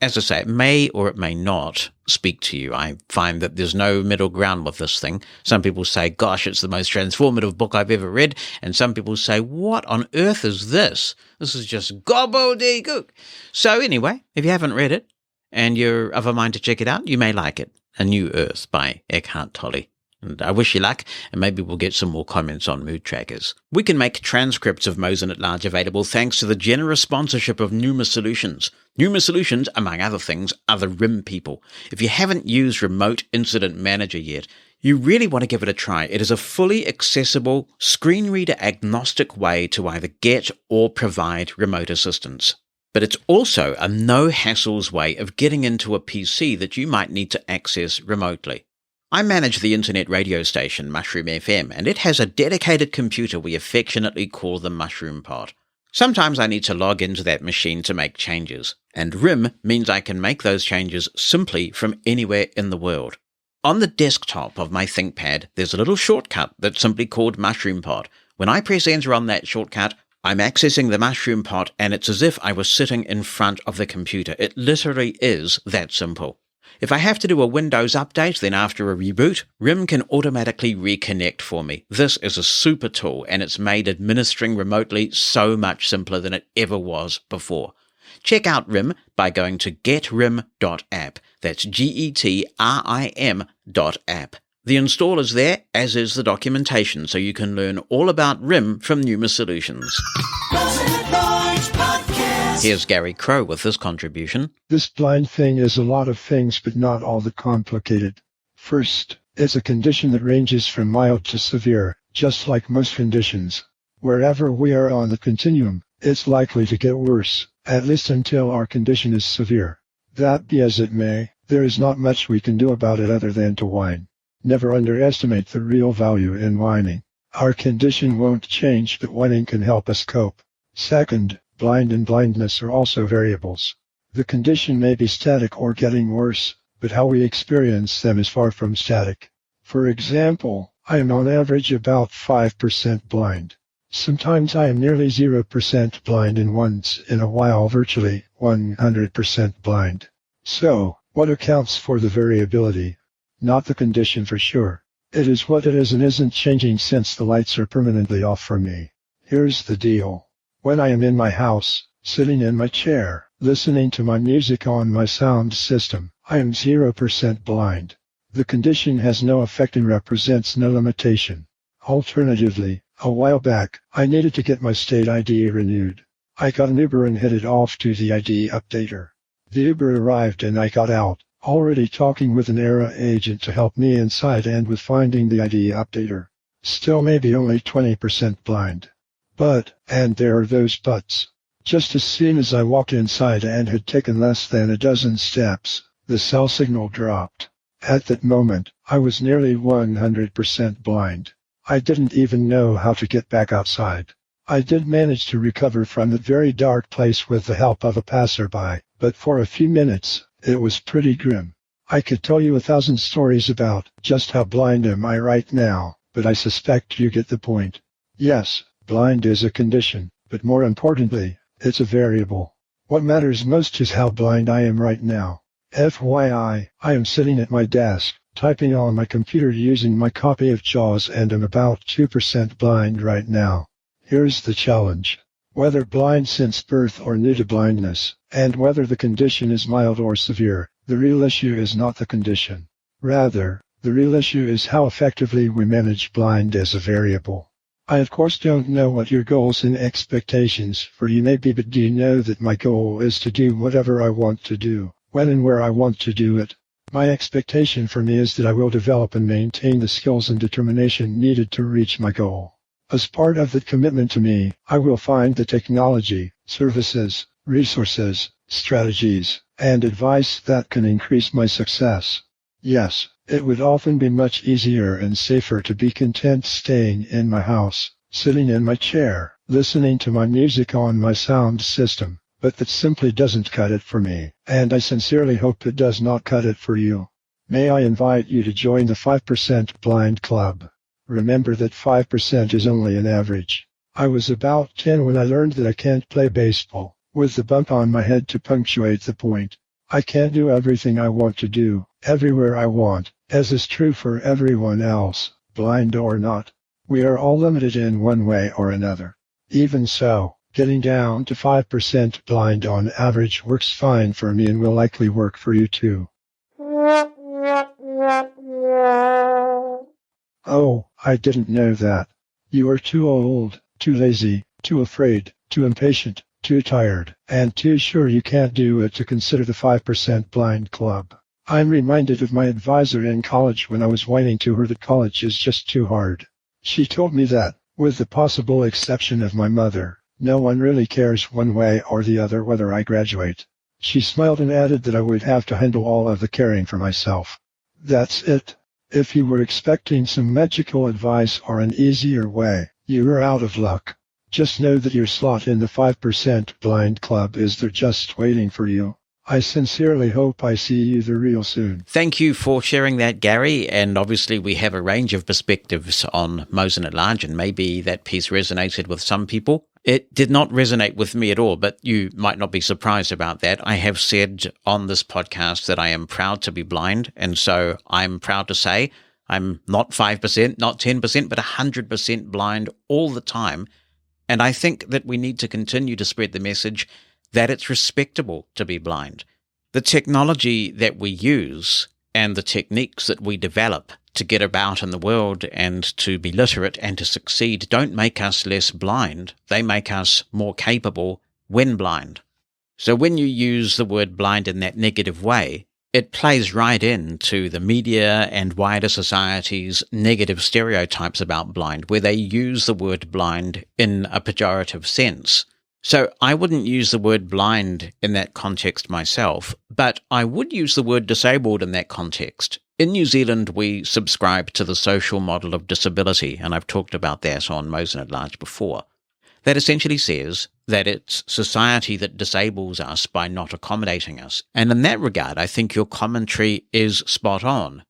As I say, it may or it may not speak to you. I find that there's no middle ground with this thing. Some people say, gosh, it's the most transformative book I've ever read. And some people say, what on earth is this? This is just gobbledygook. So anyway, if you haven't read it and you're of a mind to check it out, you may like it. A New Earth by Eckhart Tolle. And I wish you luck, and maybe we'll get some more comments on mood trackers. We can make transcripts of Mosen at Large available thanks to the generous sponsorship of Pneuma Solutions. Pneuma Solutions, among other things, are the RIM people. If you haven't used Remote Incident Manager yet, you really want to give it a try. It is a fully accessible, screen reader agnostic way to either get or provide remote assistance. But it's also a no-hassles way of getting into a PC that you might need to access remotely. I manage the internet radio station Mushroom FM, and it has a dedicated computer we affectionately call the Mushroom Pod. Sometimes I need to log into that machine to make changes, and RIM means I can make those changes simply from anywhere in the world. On the desktop of my ThinkPad, there's a little shortcut that's simply called Mushroom Pod. When I press enter on that shortcut, I'm accessing the Mushroom Pod, and it's as if I was sitting in front of the computer. It literally is that simple. If I have to do a Windows update, then after a reboot, RIM can automatically reconnect for me. This is a super tool, and it's made administering remotely so much simpler than it ever was before. Check out RIM by going to getrim.app. That's GETRIM.app. The installer's there, as is the documentation, so you can learn all about RIM from Pneuma Solutions. Here's Gary Crow with this contribution. This blind thing is a lot of things, but not all that complicated. First, it's a condition that ranges from mild to severe, just like most conditions. Wherever we are on the continuum, it's likely to get worse, at least until our condition is severe. That be as it may, there is not much we can do about it other than to whine. Never underestimate the real value in whining. Our condition won't change, but whining can help us cope. Second, blind and blindness are also variables. The condition may be static or getting worse, but how we experience them is far from static. For example, I am on average about 5% blind. Sometimes I am nearly 0% blind and once in a while virtually 100% blind. So, what accounts for the variability? Not the condition for sure. It is what it is and isn't changing since the lights are permanently off for me. Here's the deal. When I am in my house, sitting in my chair, listening to my music on my sound system, I am 0% blind. The condition has no effect and represents no limitation. Alternatively, a while back, I needed to get my state ID renewed. I got an Uber and headed off to the ID updater. The Uber arrived and I got out, already talking with an ERA agent to help me inside and with finding the ID updater. Still maybe only 20% blind. But, and there are those buts. Just as soon as I walked inside and had taken less than a dozen steps, the cell signal dropped. At that moment, I was nearly 100% blind. I didn't even know how to get back outside. I did manage to recover from that very dark place with the help of a passerby, but for a few minutes, it was pretty grim. I could tell you 1,000 stories about just how blind am I right now, but I suspect you get the point. Yes, blind is a condition, but more importantly, it's a variable. What matters most is how blind I am right now. FYI, I am sitting at my desk, typing on my computer using my copy of JAWS and am about 2% blind right now. Here's the challenge. Whether blind since birth or new to blindness, and whether the condition is mild or severe, the real issue is not the condition. Rather, the real issue is how effectively we manage blind as a variable. I of course don't know what your goals and expectations for you may be, but do you know that my goal is to do whatever I want to do, when and where I want to do it. My expectation for me is that I will develop and maintain the skills and determination needed to reach my goal. As part of that commitment to me, I will find the technology, services, resources, strategies, and advice that can increase my success. Yes, it would often be much easier and safer to be content staying in my house, sitting in my chair, listening to my music on my sound system, but that simply doesn't cut it for me, and I sincerely hope it does not cut it for you. May I invite you to join the 5% Blind Club. Remember that 5% is only an average. I was about 10 when I learned that I can't play baseball, with the bump on my head to punctuate the point. I can't do everything I want to do, everywhere I want, as is true for everyone else, blind or not. We are all limited in one way or another. Even so, getting down to 5% blind on average works fine for me and will likely work for you too. Oh, I didn't know that. You are too old, too lazy, too afraid, too impatient, too tired, and too sure you can't do it to consider the 5% Blind Club. I'm reminded of my advisor in college when I was whining to her that college is just too hard. She told me that, with the possible exception of my mother, no one really cares one way or the other whether I graduate. She smiled and added that I would have to handle all of the caring for myself. That's it. If you were expecting some magical advice or an easier way, you were out of luck. Just know that your slot in the 5% Blind Club is there just waiting for you. I sincerely hope I see you there real soon. Thank you for sharing that, Gary. And obviously we have a range of perspectives on Mosen At Large, and maybe that piece resonated with some people. It did not resonate with me at all, but you might not be surprised about that. I have said on this podcast that I am proud to be blind, and so I'm proud to say I'm not 5%, not 10%, but 100% blind all the time. And I think that we need to continue to spread the message that it's respectable to be blind. The technology that we use and the techniques that we develop to get about in the world and to be literate and to succeed don't make us less blind. They make us more capable when blind. So when you use the word blind in that negative way, it plays right into the media and wider society's negative stereotypes about blind, where they use the word blind in a pejorative sense. So I wouldn't use the word blind in that context myself, but I would use the word disabled in that context. In New Zealand, we subscribe to the social model of disability, and I've talked about that on Mosen At Large before. That essentially says that it's society that disables us by not accommodating us. And in that regard, I think your commentary is spot on.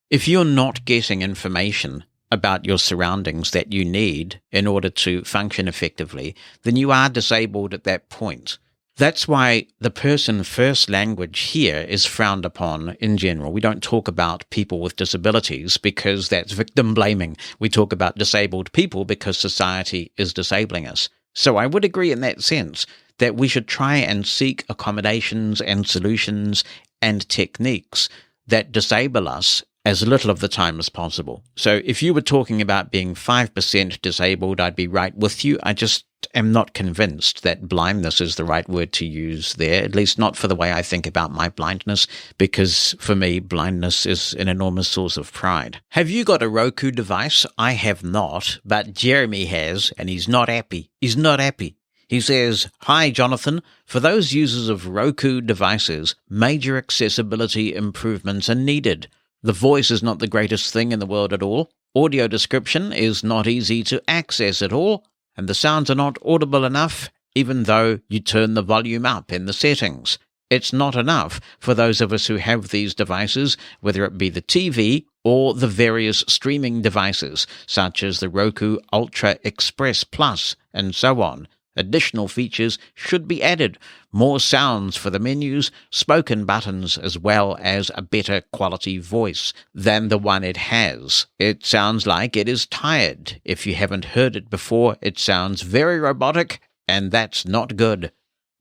If you're not getting information about your surroundings that you need in order to function effectively, then you are disabled at that point. That's why the person first language here is frowned upon in general. We don't talk about people with disabilities because that's victim blaming. We talk about disabled people because society is disabling us. So I would agree in that sense that we should try and seek accommodations and solutions and techniques that disable us as little of the time as possible. So if you were talking about being 5% disabled, I'd be right with you. I just am not convinced that blindness is the right word to use there, at least not for the way I think about my blindness, because for me, blindness is an enormous source of pride. Have you got a Roku device? I have not, but Jeremy has, and he's not happy. He's not happy. He says, "Hi, Jonathan. For those users of Roku devices, major accessibility improvements are needed. The voice is not the greatest thing in the world at all. Audio description is not easy to access at all, and the sounds are not audible enough, even though you turn the volume up in the settings. It's not enough for those of us who have these devices, whether it be the TV or the various streaming devices, such as the Roku Ultra Express Plus, and so on. Additional features should be added, more sounds for the menus, spoken buttons, as well as a better quality voice than the one it has. It sounds like it is tired. If you haven't heard it before, it sounds very robotic, and that's not good."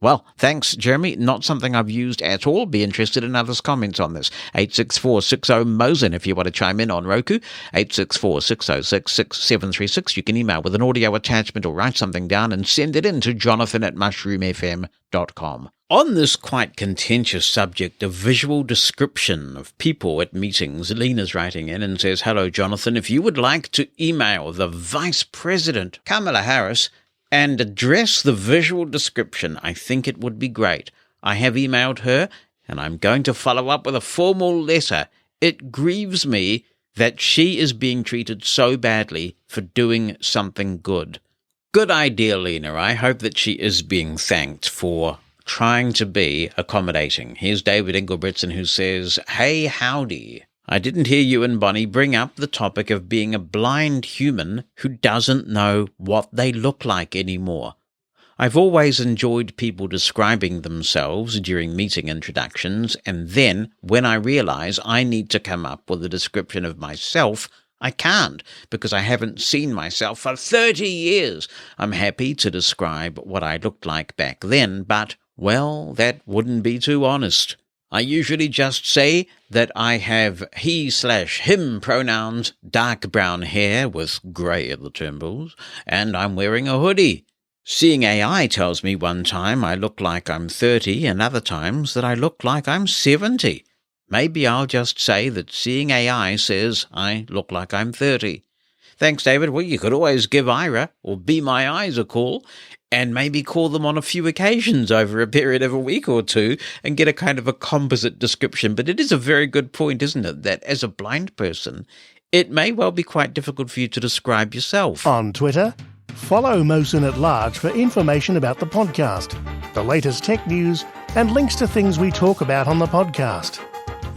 Well, thanks, Jeremy. Not something I've used at all. Be interested in others' comments on this. 864-60-MOSEN if you want to chime in on Roku. 864-606-6736. You can email with an audio attachment or write something down and send it in to jonathan@mushroomfm.com. On this quite contentious subject of visual description of people at meetings, Lena's writing in and says, "Hello, Jonathan. If you would like to email the Vice President, Kamala Harris, and address the visual description, I think it would be great. I have emailed her, and I'm going to follow up with a formal letter. It grieves me that she is being treated so badly for doing something good." Good idea, Lena. I hope that she is being thanked for trying to be accommodating. Here's David Engelbretson who says, "Hey, howdy. I didn't hear you and Bonnie bring up the topic of being a blind human who doesn't know what they look like anymore. I've always enjoyed people describing themselves during meeting introductions, and then, when I realize I need to come up with a description of myself, I can't, because I haven't seen myself for 30 years. I'm happy to describe what I looked like back then, but, well, that wouldn't be too honest. I usually just say that I have he/him pronouns, dark brown hair with grey at the temples, and I'm wearing a hoodie. Seeing AI tells me one time I look like I'm 30 and other times that I look like I'm 70. Maybe I'll just say that Seeing AI says I look like I'm 30. Thanks, David. Well, you could always give Ira or Be My Eyes a call and maybe call them on a few occasions over a period of a week or two and get a kind of a composite description. But it is a very good point, isn't it, that as a blind person, it may well be quite difficult for you to describe yourself. On Twitter, follow Mosen at Large for information about the podcast, the latest tech news, and links to things we talk about on the podcast.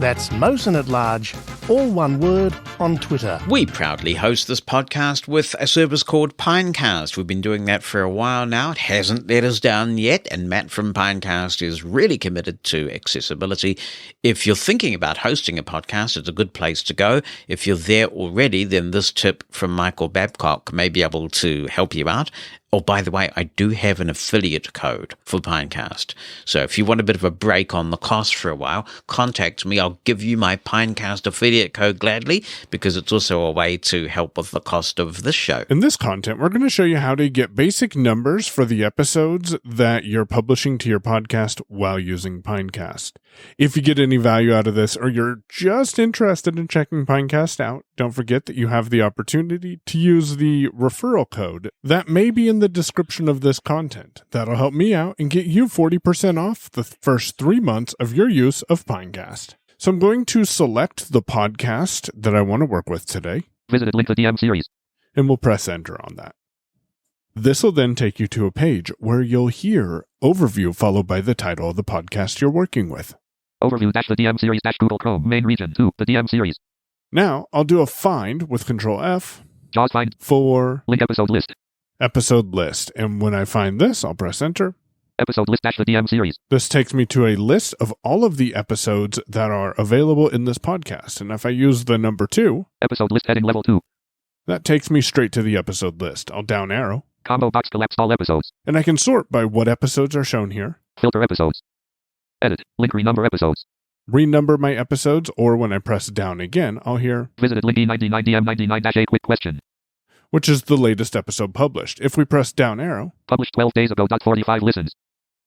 That's Mosen at Large, all one word, on Twitter. We proudly host this podcast with a service called Pinecast. We've been doing that for a while now. It hasn't let us down yet, and Matt from Pinecast is really committed to accessibility. If you're thinking about hosting a podcast, it's a good place to go. If you're there already, then this tip from Michael Babcock may be able to help you out. Oh, by the way, I do have an affiliate code for Pinecast. So if you want a bit of a break on the cost for a while, contact me. I'll give you my Pinecast affiliate code gladly, because it's also a way to help with the cost of this show. In this content, we're going to show you how to get basic numbers for the episodes that you're publishing to your podcast while using Pinecast. If you get any value out of this, or you're just interested in checking Pinecast out, don't forget that you have the opportunity to use the referral code that may be in the description of this content. That'll help me out and get you 40% off the first 3 months of your use of Pinecast. So I'm going to select the podcast that I want to work with today. Visited link to DM series. And we'll press enter on that. This will then take you to a page where you'll hear overview followed by the title of the podcast you're working with. Overview -the DM series -Google Chrome main region 2, the DM series. Now I'll do a find with Control F. JAWS find. for Link episode list. episode list. And when I find this, I'll press enter. Episode list dash the DM series. This takes me to a list of all of the episodes that are available in this podcast. And if I use the number 2, Episode list heading level 2. that takes me straight to the episode list. I'll down arrow. Combo box collapsed all episodes. And I can sort by what episodes are shown here. Filter episodes. Edit. Link renumber episodes. Renumber my episodes, or when I press down again, I'll hear Visited link E99 DM 99-A quick question. which is the latest episode published. If we press down arrow, Published 12 days ago. 45 listens.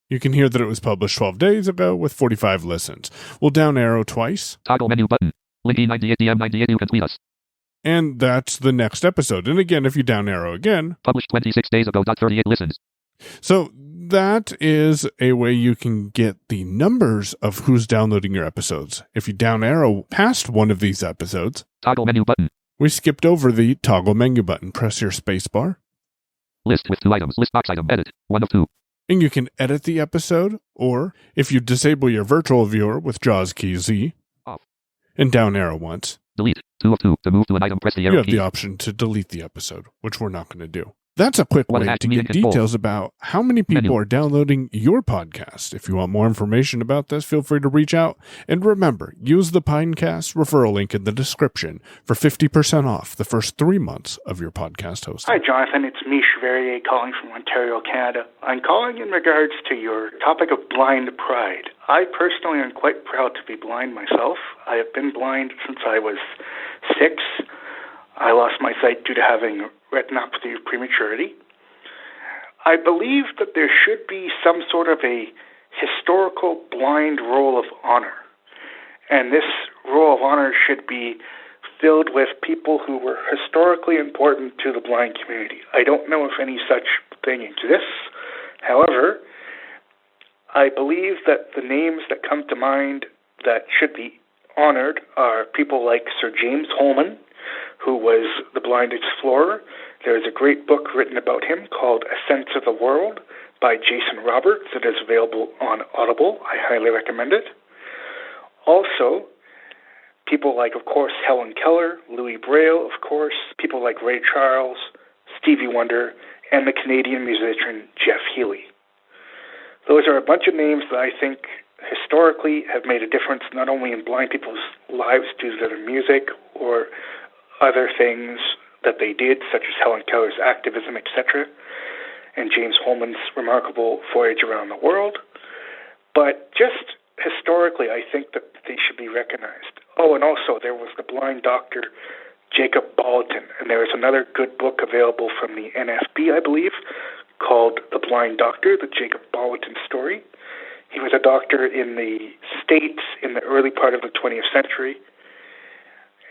you can hear that it was published 12 days ago with 45 listens. We'll down arrow twice. Toggle menu button. Link E98 DM 98 you can tweet us. And that's the next episode. And again, if you down arrow again. Published 26 days ago. 38 listens. So that is a way you can get the numbers of who's downloading your episodes. If you down arrow past one of these episodes. Toggle menu button. We skipped over the toggle menu button. Press your space bar. List with 2 items. List box item. Edit. 1 of 2. And you can edit the episode, or if you disable your virtual viewer with JAWS key Z, off, and down arrow once, delete, 2 of 2. To move to an item, press the arrow you have key. the option to delete the episode, which we're not going to do. That's a quick One way hash to meeting get control. details about how many people Menu. are downloading your podcast. If you want more information about this, feel free to reach out. And remember, use the Pinecast referral link in the description for 50% off the first 3 months of your podcast hosting. Hi, Jonathan. It's Mish Verrier calling from Ontario, Canada. I'm calling in regards to your topic of blind pride. I personally am quite proud to be blind myself. I have been blind since I was 6. I lost my sight due to having retinopathy of prematurity. I believe that there should be some sort of a historical blind roll of honor. And this roll of honor should be filled with people who were historically important to the blind community. I don't know if any such thing exists. However, I believe that the names that come to mind that should be honored are people like Sir James Holman, who was the blind explorer. There is a great book written about him called A Sense of the World by Jason Roberts that is available on Audible. I highly recommend it. Also, people like, of course, Helen Keller, Louis Braille, of course, people like Ray Charles, Stevie Wonder, and the Canadian musician Jeff Healey. Those are a bunch of names that I think historically have made a difference not only in blind people's lives due to their music or other things that they did, such as Helen Keller's activism, etc., and James Holman's remarkable voyage around the world. But just historically, I think that they should be recognized. Oh, and also there was the blind doctor, Jacob Bolton, and there is another good book available from the NFB, I believe, called The Blind Doctor, the Jacob Bolton story. He was a doctor in the States in the early part of the 20th century,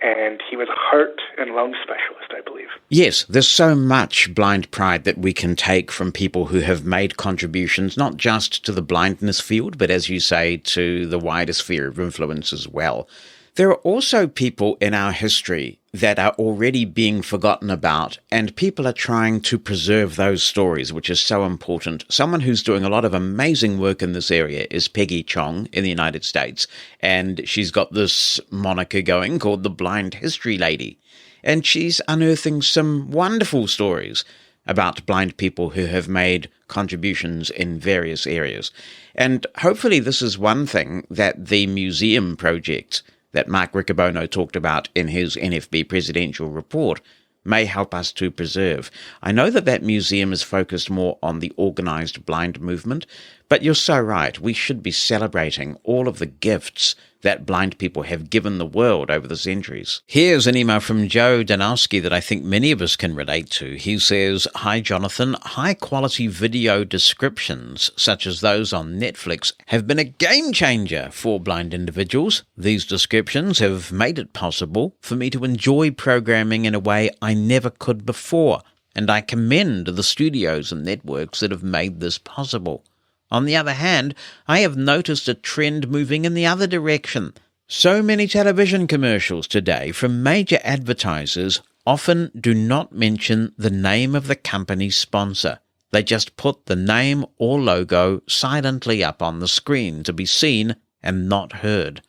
and he was a heart and lung specialist, I believe. Yes, there's so much blind pride that we can take from people who have made contributions, not just to the blindness field, but as you say, to the wider sphere of influence as well. There are also people in our history that are already being forgotten about, and people are trying to preserve those stories, which is so important. Someone who's doing a lot of amazing work in this area is Peggy Chong in the United States, and she's got this moniker going called the Blind History Lady, and she's unearthing some wonderful stories about blind people who have made contributions in various areas. And hopefully this is one thing that the museum project that Mark Riccobono talked about in his NFB presidential report may help us to preserve. I know that that museum is focused more on the organized blind movement, but you're so right. We should be celebrating all of the gifts that blind people have given the world over the centuries. Here's an email from Joe Danowski that I think many of us can relate to. He says, "Hi, Jonathan. High-quality video descriptions, such as those on Netflix, have been a game changer for blind individuals. These descriptions have made it possible for me to enjoy programming in a way I never could before, and I commend the studios and networks that have made this possible. On the other hand, I have noticed a trend moving in the other direction. So many television commercials today from major advertisers often do not mention the name of the company's sponsor. They just put the name or logo silently up on the screen to be seen and not heard.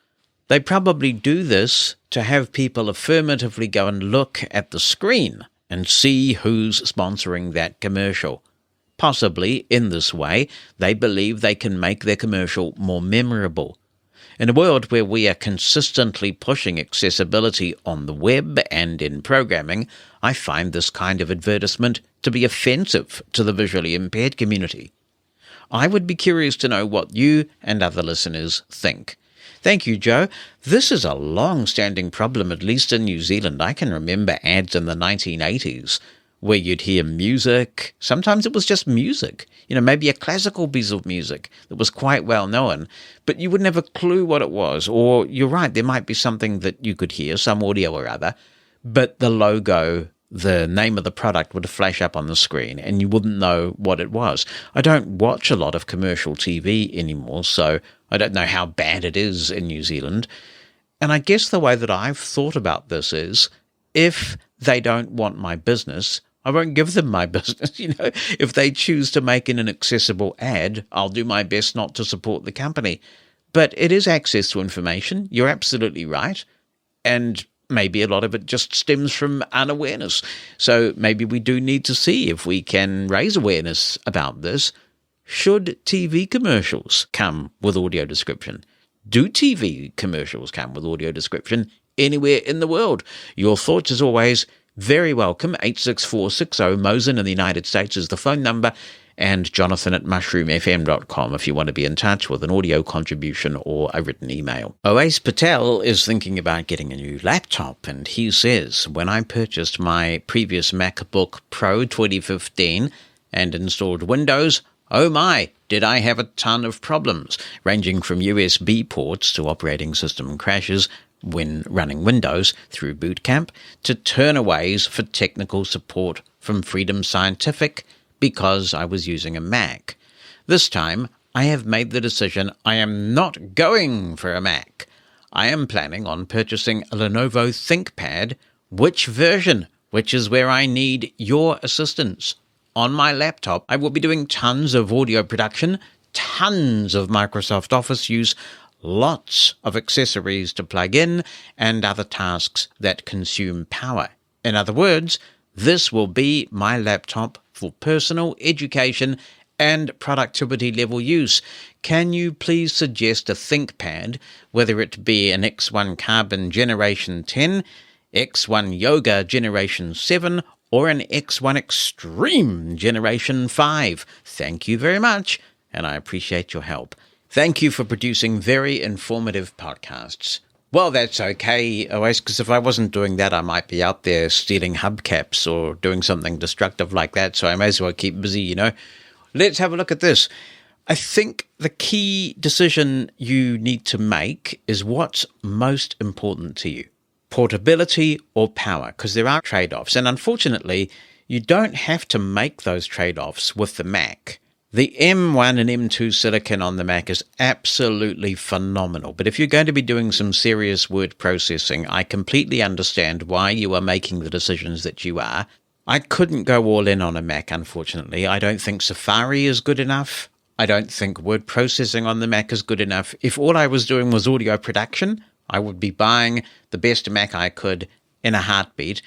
They probably do this to have people affirmatively go and look at the screen and see who's sponsoring that commercial. Possibly, in this way, they believe they can make their commercial more memorable. In a world where we are consistently pushing accessibility on the web and in programming, I find this kind of advertisement to be offensive to the visually impaired community. I would be curious to know what you and other listeners think. Thank you, Joe. This is a long-standing problem, at least in New Zealand. I can remember ads in the 1980s where you'd hear music. Sometimes it was just music, maybe a classical piece of music that was quite well known, but you wouldn't have a clue what it was. Or you're right, there might be something that you could hear, some audio or other, but the logo, the name of the product would flash up on the screen and you wouldn't know what it was. I don't watch a lot of commercial TV anymore, so I don't know how bad it is in New Zealand. And I guess the way that I've thought about this is, if they don't want my business, I won't give them my business. If they choose to make an inaccessible ad, I'll do my best not to support the company. But it is access to information. You're absolutely right. And maybe a lot of it just stems from unawareness. So maybe we do need to see if we can raise awareness about this. Should TV commercials come with audio description? Do TV commercials come with audio description anywhere in the world? Your thoughts, as always, very welcome. 86460 Mosen in the United States is the phone number, and Jonathan at mushroomfm.com if you want to be in touch with an audio contribution or a written email. Oase Patel is thinking about getting a new laptop, and he says, when I purchased my previous MacBook Pro 2015 and installed Windows, oh my, did I have a ton of problems, ranging from USB ports to operating system crashes when running Windows through Boot Camp, to turnaways for technical support from Freedom Scientific because I was using a Mac. This time, I have made the decision I am not going for a Mac. I am planning on purchasing a Lenovo ThinkPad. Which version? Which is where I need your assistance. On my laptop, I will be doing tons of audio production, tons of Microsoft Office use, lots of accessories to plug in, and other tasks that consume power. In other words, this will be my laptop for personal, education, and productivity level use. Can you please suggest a ThinkPad, whether it be an X1 Carbon Generation 10, X1 Yoga Generation 7, or an X1 Extreme Generation 5? Thank you very much, and I appreciate your help. Thank you for producing very informative podcasts. Well, that's okay, Oase, because if I wasn't doing that, I might be out there stealing hubcaps or doing something destructive like that, so I may as well keep busy, Let's have a look at this. I think the key decision you need to make is what's most important to you. Portability or power, because there are trade-offs, and unfortunately, you don't have to make those trade-offs with the Mac. The M1 and M2 silicon on the Mac is absolutely phenomenal, but if you're going to be doing some serious word processing, I completely understand why you are making the decisions that you are. I couldn't go all in on a Mac, unfortunately. I don't think Safari is good enough. I don't think word processing on the Mac is good enough. If all I was doing was audio production, I would be buying the best Mac I could in a heartbeat.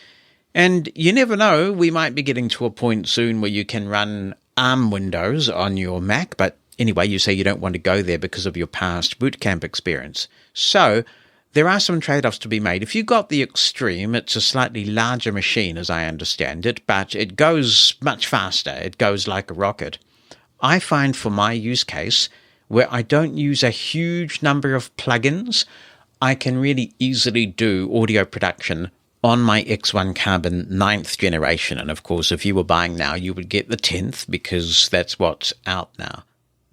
And you never know, we might be getting to a point soon where you can run ARM Windows on your Mac, but anyway, you say you don't want to go there because of your past bootcamp experience. So there are some trade-offs to be made. If you got the Extreme, it's a slightly larger machine as I understand it, but it goes much faster. It goes like a rocket. I find for my use case, where I don't use a huge number of plugins, I can really easily do audio production on my X1 Carbon 9th generation. And of course, if you were buying now, you would get the 10th because that's what's out now.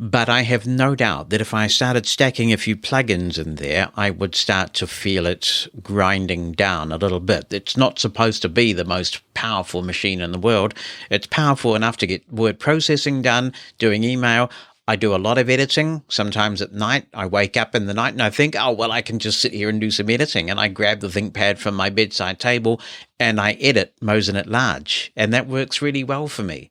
But I have no doubt that if I started stacking a few plugins in there, I would start to feel it grinding down a little bit. It's not supposed to be the most powerful machine in the world. It's powerful enough to get word processing done, doing email. I do a lot of editing. Sometimes at night, I wake up in the night and I think, oh, well, I can just sit here and do some editing. And I grab the ThinkPad from my bedside table and I edit Mosen At Large. And that works really well for me.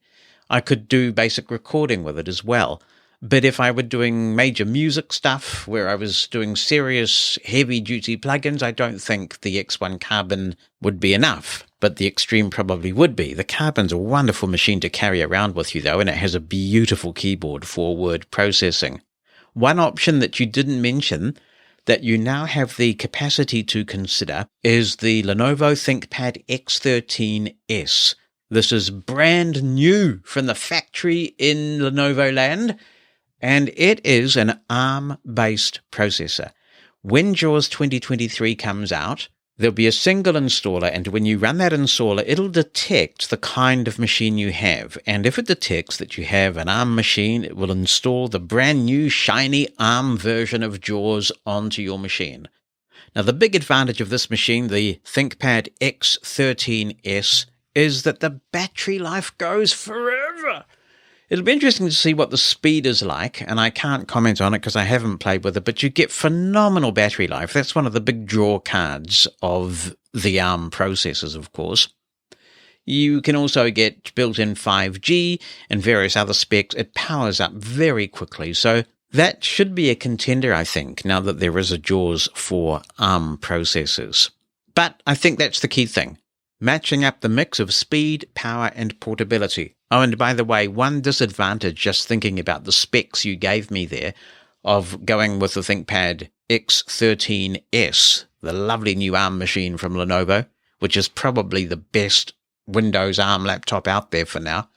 I could do basic recording with it as well. But if I were doing major music stuff where I was doing serious heavy-duty plugins, I don't think the X1 Carbon would be enough. but the Extreme probably would be. The Carbon's a wonderful machine to carry around with you, though, and it has a beautiful keyboard for word processing. One option that you didn't mention that you now have the capacity to consider is the Lenovo ThinkPad X13S. This is brand new from the factory in Lenovo land, and it is an ARM-based processor. When JAWS 2023 comes out, there'll be a single installer, and when you run that installer, it'll detect the kind of machine you have. And if it detects that you have an ARM machine, it will install the brand new shiny ARM version of JAWS onto your machine. Now, the big advantage of this machine, the ThinkPad X13S, is that the battery life goes forever. It'll be interesting to see what the speed is like, and I can't comment on it because I haven't played with it, but you get phenomenal battery life. That's one of the big draw cards of the ARM processors, of course. You can also get built-in 5G and various other specs. It powers up very quickly, so that should be a contender, I think, now that there is a JAWS for ARM processors. But I think that's the key thing. Matching up the mix of speed, power, and portability. Oh, and by the way, one disadvantage, just thinking about the specs you gave me there, of going with the ThinkPad X13S, the lovely new ARM machine from Lenovo, which is probably the best Windows ARM laptop out there for now,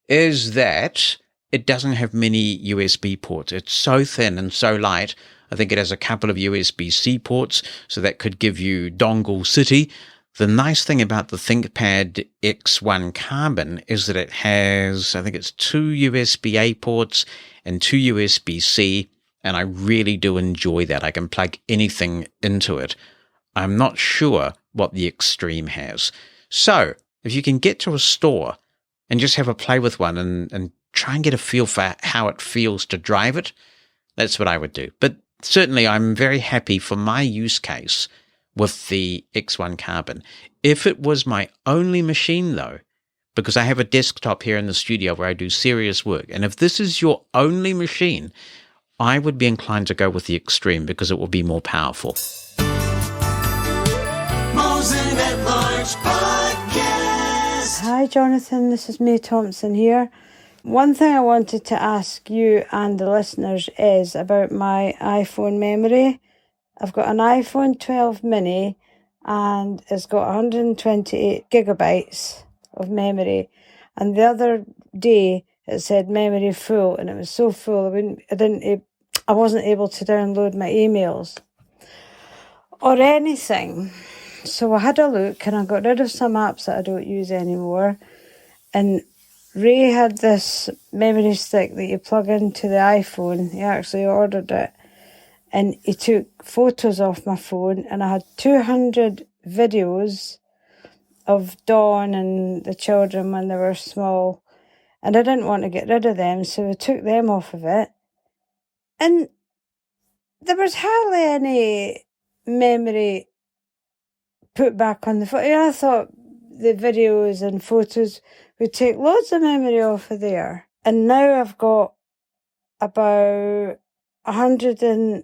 is that it doesn't have many USB ports. It's so thin and so light. I think it has a couple of USB-C ports, so that could give you dongle city. The nice thing about the ThinkPad X1 Carbon is that it has, I think it's 2 USB-A ports and 2 USB-C, and I really do enjoy that. I can plug anything into it. I'm not sure what the Extreme has. So, if you can get to a store and just have a play with one and try and get a feel for how it feels to drive it, that's what I would do. But certainly I'm very happy for my use case with the X1 Carbon. If it was my only machine, though, because I have a desktop here in the studio where I do serious work, and if this is your only machine, I would be inclined to go with the Extreme because it will be more powerful. Mosen at Large Podcast. Hi, Jonathan. This is May Thompson here. One thing I wanted to ask you and the listeners is about my iPhone memory. I've got an iPhone 12 mini and it's got 128 gigabytes of memory. And the other day it said memory full, and it was so full I wasn't able to download my emails or anything. So I had a look and I got rid of some apps that I don't use anymore. And Ray had this memory stick that you plug into the iPhone. He actually ordered it. And he took photos off my phone, and I had 200 videos of Dawn and the children when they were small. And I didn't want to get rid of them, so I took them off of it. And there was hardly any memory put back on the phone. I thought the videos and photos would take loads of memory off of there. And now I've got about 111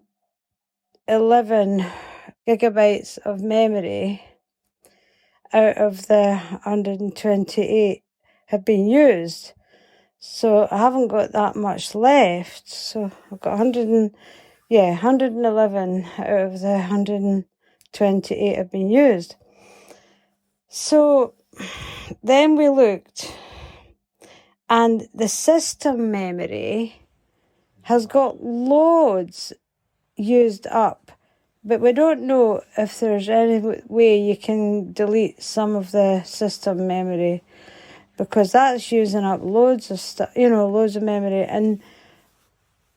gigabytes of memory out of the 128 have been used. So I haven't got that much left. So I've got 111 out of the 128 have been used. So then we looked, and the system memory has got loads used up, but we don't know if there's any way you can delete some of the system memory, because that's using up loads of stuff, loads of memory. And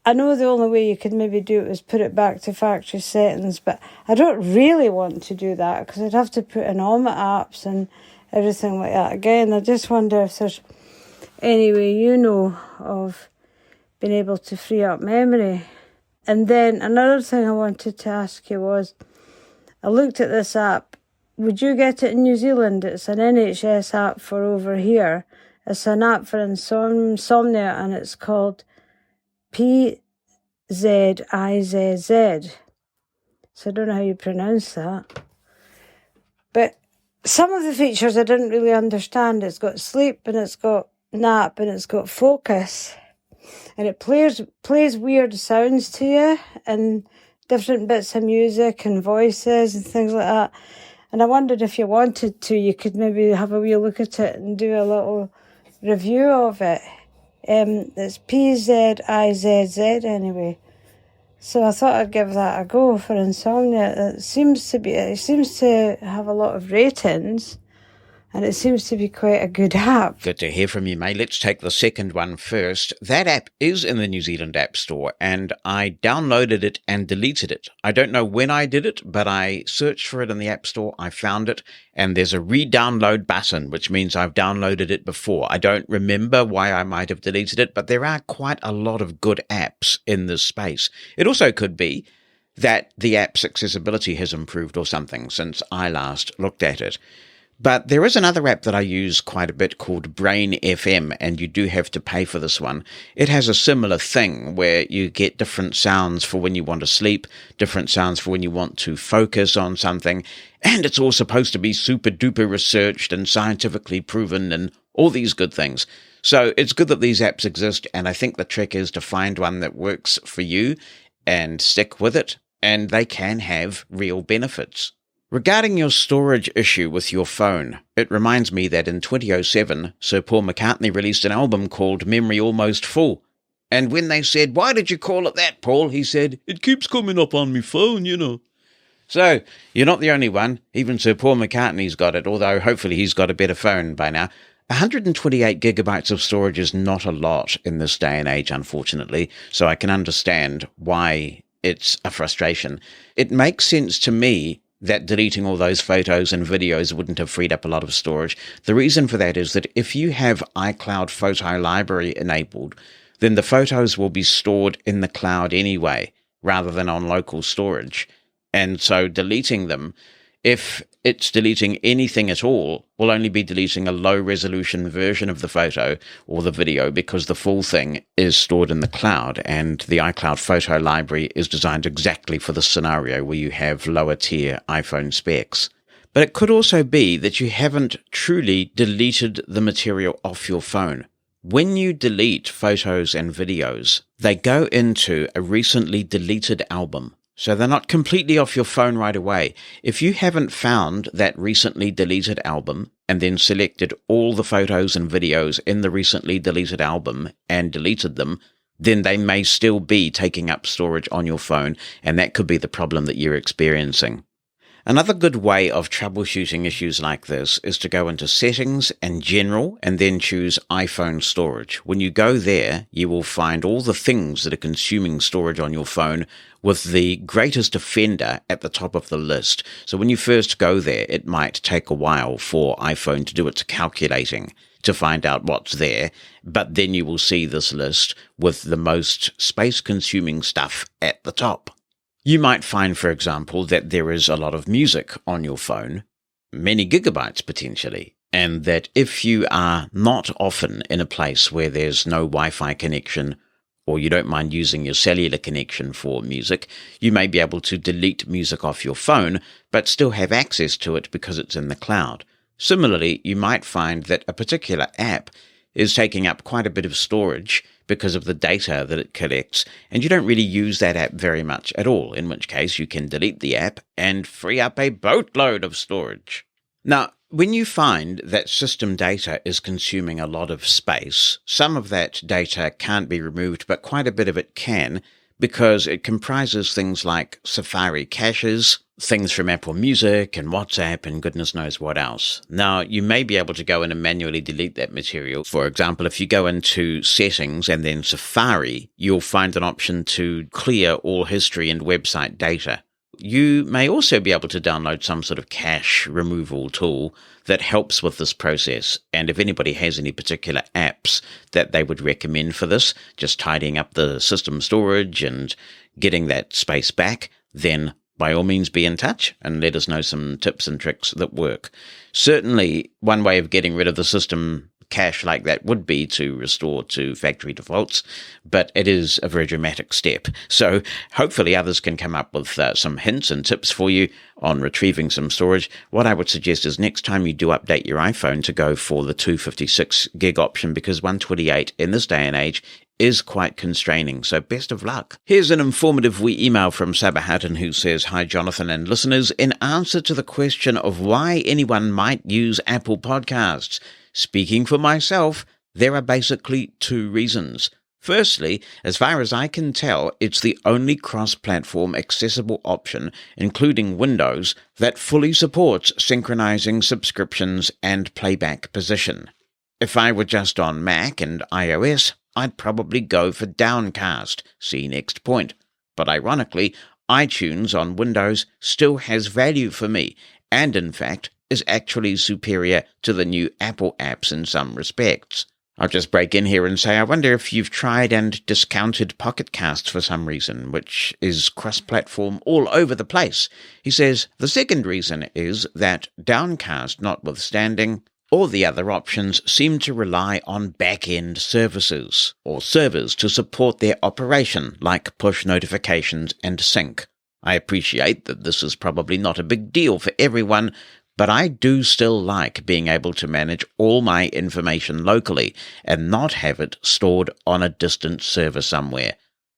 I know the only way you could maybe do it is put it back to factory settings, but I don't really want to do that because I'd have to put in all my apps and everything like that again. I just wonder if there's any way of being able to free up memory. And then another thing I wanted to ask you was, I looked at this app. Would you get it in New Zealand? It's an NHS app for over here. It's an app for insomnia, and it's called PZIZZ. So I don't know how you pronounce that. But some of the features I didn't really understand. It's got sleep and it's got nap and it's got focus. And it plays weird sounds to you and different bits of music and voices and things like that. And I wondered if you wanted to, you could maybe have a wee look at it and do a little review of it. It's PZIZZ anyway. So I thought I'd give that a go for insomnia. It seems to have a lot of ratings, and it seems to be quite a good app. Good to hear from you, mate. Let's take the second one first. That app is in the New Zealand App Store, and I downloaded it and deleted it. I don't know when I did it, but I searched for it in the App Store, I found it, and there's a re-download button, which means I've downloaded it before. I don't remember why I might have deleted it, but there are quite a lot of good apps in this space. It also could be that the app's accessibility has improved or something since I last looked at it. But there is another app that I use quite a bit called Braille FM, and you do have to pay for this one. It has a similar thing where you get different sounds for when you want to sleep, different sounds for when you want to focus on something, and it's all supposed to be super duper researched and scientifically proven and all these good things. So it's good that these apps exist, and I think the trick is to find one that works for you and stick with it, and they can have real benefits. Regarding your storage issue with your phone, it reminds me that in 2007, Sir Paul McCartney released an album called Memory Almost Full. And when they said, "Why did you call it that, Paul?" he said, "It keeps coming up on my phone, you know." So, you're not the only one. Even Sir Paul McCartney's got it, although hopefully he's got a better phone by now. 128 gigabytes of storage is not a lot in this day and age, unfortunately, so I can understand why it's a frustration. It makes sense to me that deleting all those photos and videos wouldn't have freed up a lot of storage. The reason for that is that if you have iCloud Photo Library enabled, then the photos will be stored in the cloud anyway, rather than on local storage. And so deleting them, if it's deleting anything at all, will only be deleting a low-resolution version of the photo or the video because the full thing is stored in the cloud, and the iCloud Photo Library is designed exactly for the scenario where you have lower-tier iPhone specs. But it could also be that you haven't truly deleted the material off your phone. When you delete photos and videos, they go into a recently deleted album. So they're not completely off your phone right away. If you haven't found that recently deleted album and then selected all the photos and videos in the recently deleted album and deleted them, then they may still be taking up storage on your phone, and that could be the problem that you're experiencing. Another good way of troubleshooting issues like this is to go into Settings and General and then choose iPhone Storage. When you go there, you will find all the things that are consuming storage on your phone with the greatest offender at the top of the list. So when you first go there, it might take a while for iPhone to do its calculating to find out what's there, but then you will see this list with the most space-consuming stuff at the top. You might find, for example, that there is a lot of music on your phone, many gigabytes potentially, and that if you are not often in a place where there's no Wi-Fi connection, or you don't mind using your cellular connection for music, you may be able to delete music off your phone, but still have access to it because it's in the cloud. Similarly, you might find that a particular app is taking up quite a bit of storage because of the data that it collects, and you don't really use that app very much at all, in which case you can delete the app and free up a boatload of storage. Now, when you find that system data is consuming a lot of space, some of that data can't be removed, but quite a bit of it can, because it comprises things like Safari caches, things from Apple Music and WhatsApp and goodness knows what else. Now, you may be able to go in and manually delete that material. For example, if you go into Settings and then Safari, you'll find an option to clear all history and website data. You may also be able to download some sort of cache removal tool that helps with this process. And if anybody has any particular apps that they would recommend for this, just tidying up the system storage and getting that space back, then by all means be in touch and let us know some tips and tricks that work. Certainly, one way of getting rid of the system cache like that would be to restore to factory defaults, but it is a very dramatic step. So hopefully others can come up with some hints and tips for you on retrieving some storage. What I would suggest is next time you do update your iPhone to go for the 256 gig option, because 128 in this day and age is quite constraining, so best of luck. Here's an informative wee email from Sabahattin who says, "Hi Jonathan and listeners, in answer to the question of why anyone might use Apple Podcasts, speaking for myself, there are basically two reasons. Firstly, as far as I can tell, it's the only cross-platform accessible option, including Windows, that fully supports synchronizing subscriptions and playback position. If I were just on Mac and iOS, I'd probably go for Downcast, see next point. But ironically, iTunes on Windows still has value for me, and in fact is actually superior to the new Apple apps in some respects. I'll just break in here and say I wonder if you've tried and discounted Pocket Casts for some reason, which is cross-platform all over the place." He says, "The second reason is that Downcast notwithstanding, all the other options seem to rely on back-end services, or servers to support their operation, like push notifications and sync. I appreciate that this is probably not a big deal for everyone, but I do still like being able to manage all my information locally and not have it stored on a distant server somewhere.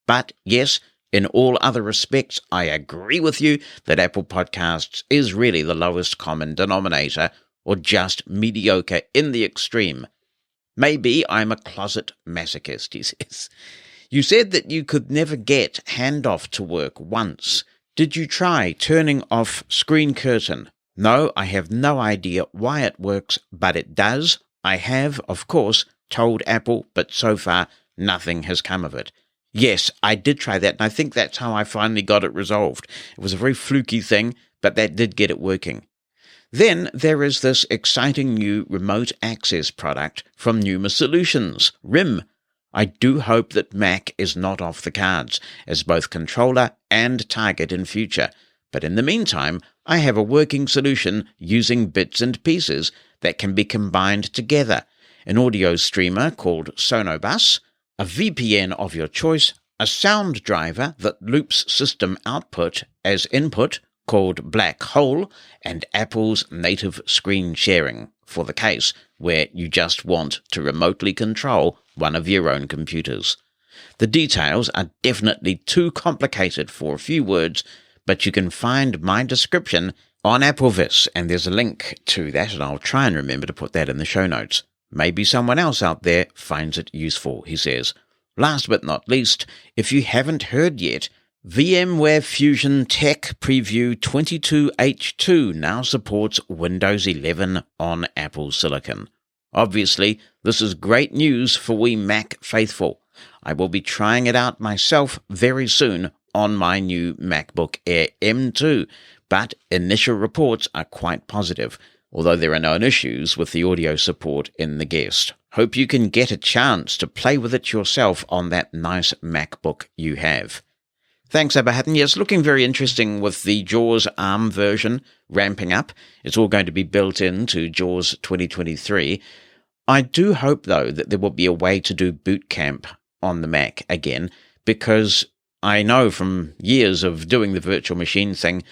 But yes, in all other respects, I agree with you that Apple Podcasts is really the lowest common denominator, or just mediocre in the extreme. Maybe I'm a closet masochist," he says. "You said that you could never get handoff to work once. Did you try turning off screen curtain? No, I have no idea why it works, but it does. I have, of course, told Apple, but so far nothing has come of it." Yes, I did try that, and I think that's how I finally got it resolved. It was a very fluky thing, but that did get it working. Then there is this exciting new remote access product from Pneuma Solutions, RIM. I do hope that Mac is not off the cards, as both controller and target in future. But in the meantime, I have a working solution using bits and pieces that can be combined together. An audio streamer called Sonobus, a VPN of your choice, a sound driver that loops system output as input, called Black Hole, and Apple's native screen sharing, for the case where you just want to remotely control one of your own computers. The details are definitely too complicated for a few words, but you can find my description on Applevis, and there's a link to that, and I'll try and remember to put that in the show notes. Maybe someone else out there finds it useful, he says. Last but not least, if you haven't heard yet, VMware Fusion Tech Preview 22H2 now supports Windows 11 on Apple Silicon. Obviously, this is great news for we Mac faithful. I will be trying it out myself very soon on my new MacBook Air M2, but initial reports are quite positive, although there are known issues with the audio support in the guest. Hope you can get a chance to play with it yourself on that nice MacBook you have. Thanks, Abahatton. Yes, looking very interesting with the JAWS ARM version ramping up. It's all going to be built into JAWS 2023. I do hope, though, that there will be a way to do boot camp on the Mac again, because I know from years of doing the virtual machine thing,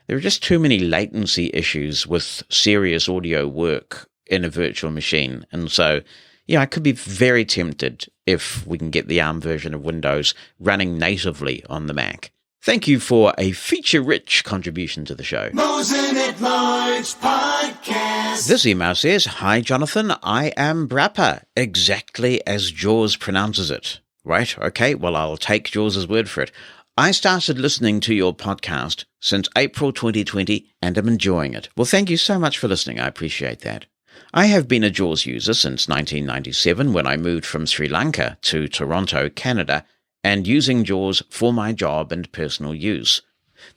there are just too many latency issues with serious audio work in a virtual machine. And so, yeah, I could be very tempted if we can get the ARM version of Windows running natively on the Mac. Thank you for a feature-rich contribution to the show. Mosen At Large Podcast. This email says, "Hi, Jonathan, I am Brappa, exactly as JAWS pronounces it." Right, okay, well, I'll take JAWS' word for it. "I started listening to your podcast since April 2020 and am enjoying it." Well, thank you so much for listening. I appreciate that. I have been a JAWS user since 1997 when I moved from Sri Lanka to Toronto, Canada, and using JAWS for my job and personal use.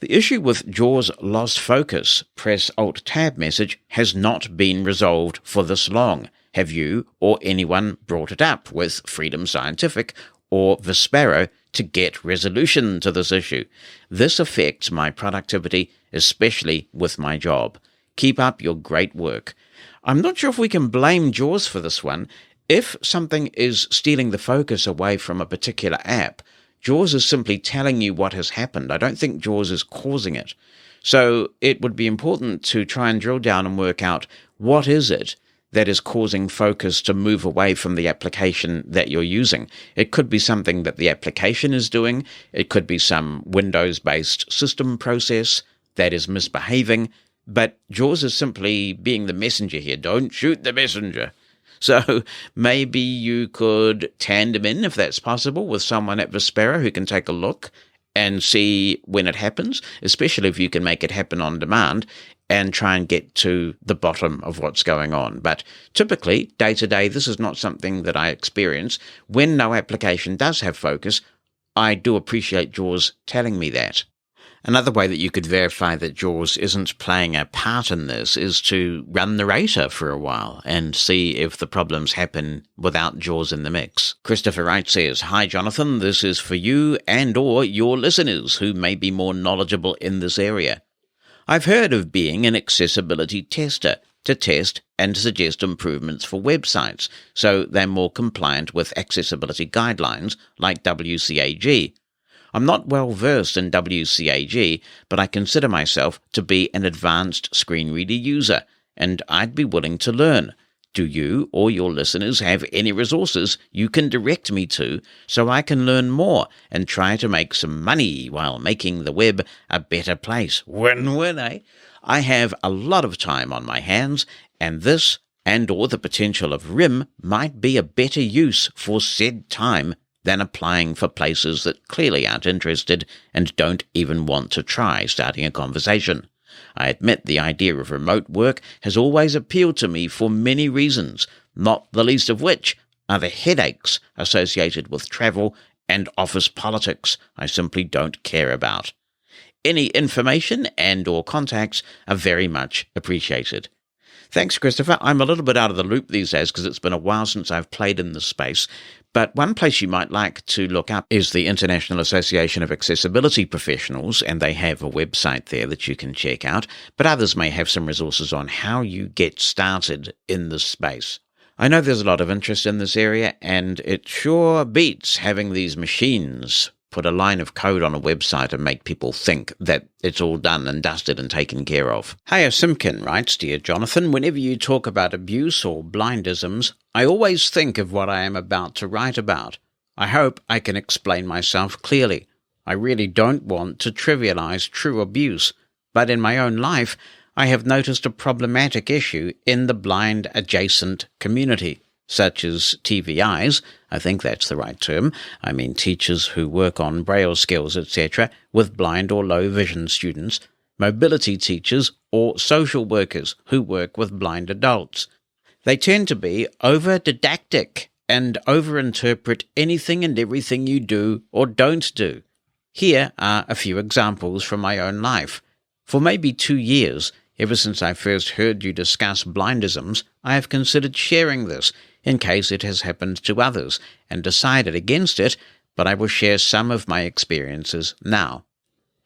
The issue with JAWS lost focus, press Alt-Tab message has not been resolved for this long. Have you or anyone brought it up with Freedom Scientific or Vispero to get resolution to this issue? This affects my productivity, especially with my job. Keep up your great work. I'm not sure if we can blame JAWS for this one. If something is stealing the focus away from a particular app, JAWS is simply telling you what has happened. I don't think JAWS is causing it. So it would be important to try and drill down and work out what is it that is causing focus to move away from the application that you're using. It could be something that the application is doing. It could be some Windows-based system process that is misbehaving. But JAWS is simply being the messenger here. Don't shoot the messenger. So maybe you could tandem in, if that's possible, with someone at Vispera who can take a look and see when it happens, especially if you can make it happen on demand, and try and get to the bottom of what's going on. But typically, day to day, this is not something that I experience. When no application does have focus, I do appreciate JAWS telling me that. Another way that you could verify that JAWS isn't playing a part in this is to run Narrator for a while and see if the problems happen without JAWS in the mix. Christopher Wright says, "Hi Jonathan, this is for you and or your listeners who may be more knowledgeable in this area. I've heard of being an accessibility tester to test and suggest improvements for websites so they're more compliant with accessibility guidelines like WCAG. I'm not well versed in WCAG, but I consider myself to be an advanced screen reader user, and I'd be willing to learn. Do you or your listeners have any resources you can direct me to so I can learn more and try to make some money while making the web a better place? Win-win, eh? I have a lot of time on my hands, and this and or the potential of RIM might be a better use for said time than applying for places that clearly aren't interested and don't even want to try starting a conversation. I admit the idea of remote work has always appealed to me for many reasons, not the least of which are the headaches associated with travel and office politics I simply don't care about. Any information and or contacts are very much appreciated." Thanks, Christopher. I'm a little bit out of the loop these days because it's been a while since I've played in this space. But one place you might like to look up is the International Association of Accessibility Professionals, and they have a website there that you can check out. But others may have some resources on how you get started in this space. I know there's a lot of interest in this area, and it sure beats having these machines put a line of code on a website and make people think that it's all done and dusted and taken care of. Haya Simkin writes, "Dear Jonathan, whenever you talk about abuse or blindisms, I always think of what I am about to write about. I hope I can explain myself clearly. I really don't want to trivialize true abuse, but in my own life, I have noticed a problematic issue in the blind adjacent community, such as TVIs, I think that's the right term, I mean teachers who work on Braille skills, etc., with blind or low vision students, mobility teachers, or social workers who work with blind adults. They tend to be over-didactic and over-interpret anything and everything you do or don't do. Here are a few examples from my own life. For maybe 2 years, ever since I first heard you discuss blindisms, I have considered sharing this in case it has happened to others, and decided against it, but I will share some of my experiences now.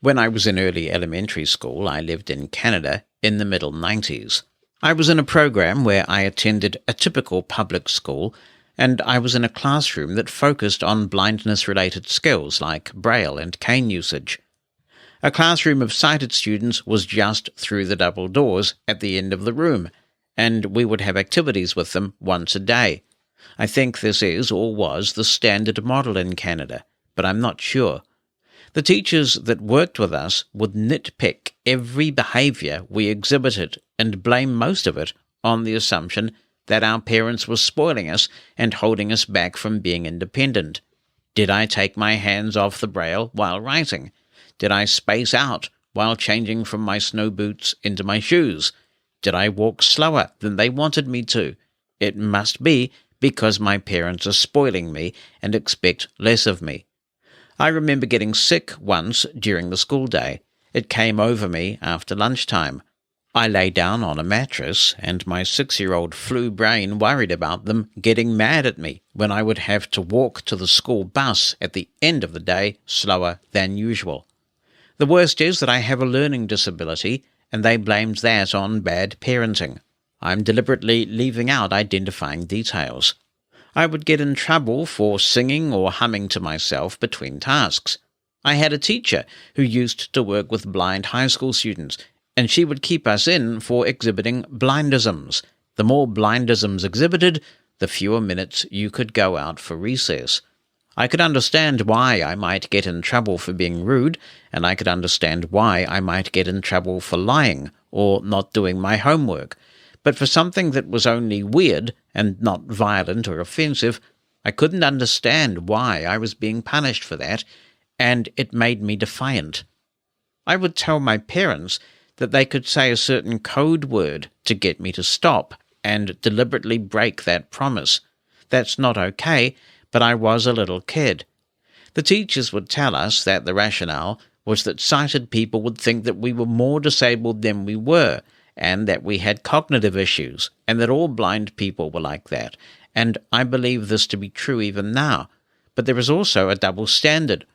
When I was in early elementary school, I lived in Canada in the middle 90s. I was in a program where I attended a typical public school, and I was in a classroom that focused on blindness-related skills like Braille and cane usage. A classroom of sighted students was just through the double doors at the end of the room, and we would have activities with them once a day. I think this is or was the standard model in Canada, but I'm not sure. The teachers that worked with us would nitpick every behaviour we exhibited and blame most of it on the assumption that our parents were spoiling us and holding us back from being independent. Did I take my hands off the Braille while writing? Did I space out while changing from my snow boots into my shoes? Did I walk slower than they wanted me to? It must be because my parents are spoiling me and expect less of me. I remember getting sick once during the school day. It came over me after lunchtime. I lay down on a mattress, and my 6-year-old flu brain worried about them getting mad at me when I would have to walk to the school bus at the end of the day slower than usual. The worst is that I have a learning disability, and they blamed that on bad parenting. I'm deliberately leaving out identifying details. I would get in trouble for singing or humming to myself between tasks. I had a teacher who used to work with blind high school students, and she would keep us in for exhibiting blindisms. The more blindisms exhibited, the fewer minutes you could go out for recess. I could understand why I might get in trouble for being rude, and I could understand why I might get in trouble for lying or not doing my homework. But for something that was only weird and not violent or offensive, I couldn't understand why I was being punished for that, and it made me defiant. I would tell my parents that they could say a certain code word to get me to stop and deliberately break that promise. That's not okay, but I was a little kid. The teachers would tell us that the rationale was that sighted people would think that we were more disabled than we were, and that we had cognitive issues, and that all blind people were like that, and I believe this to be true even now. But there is also a double standard.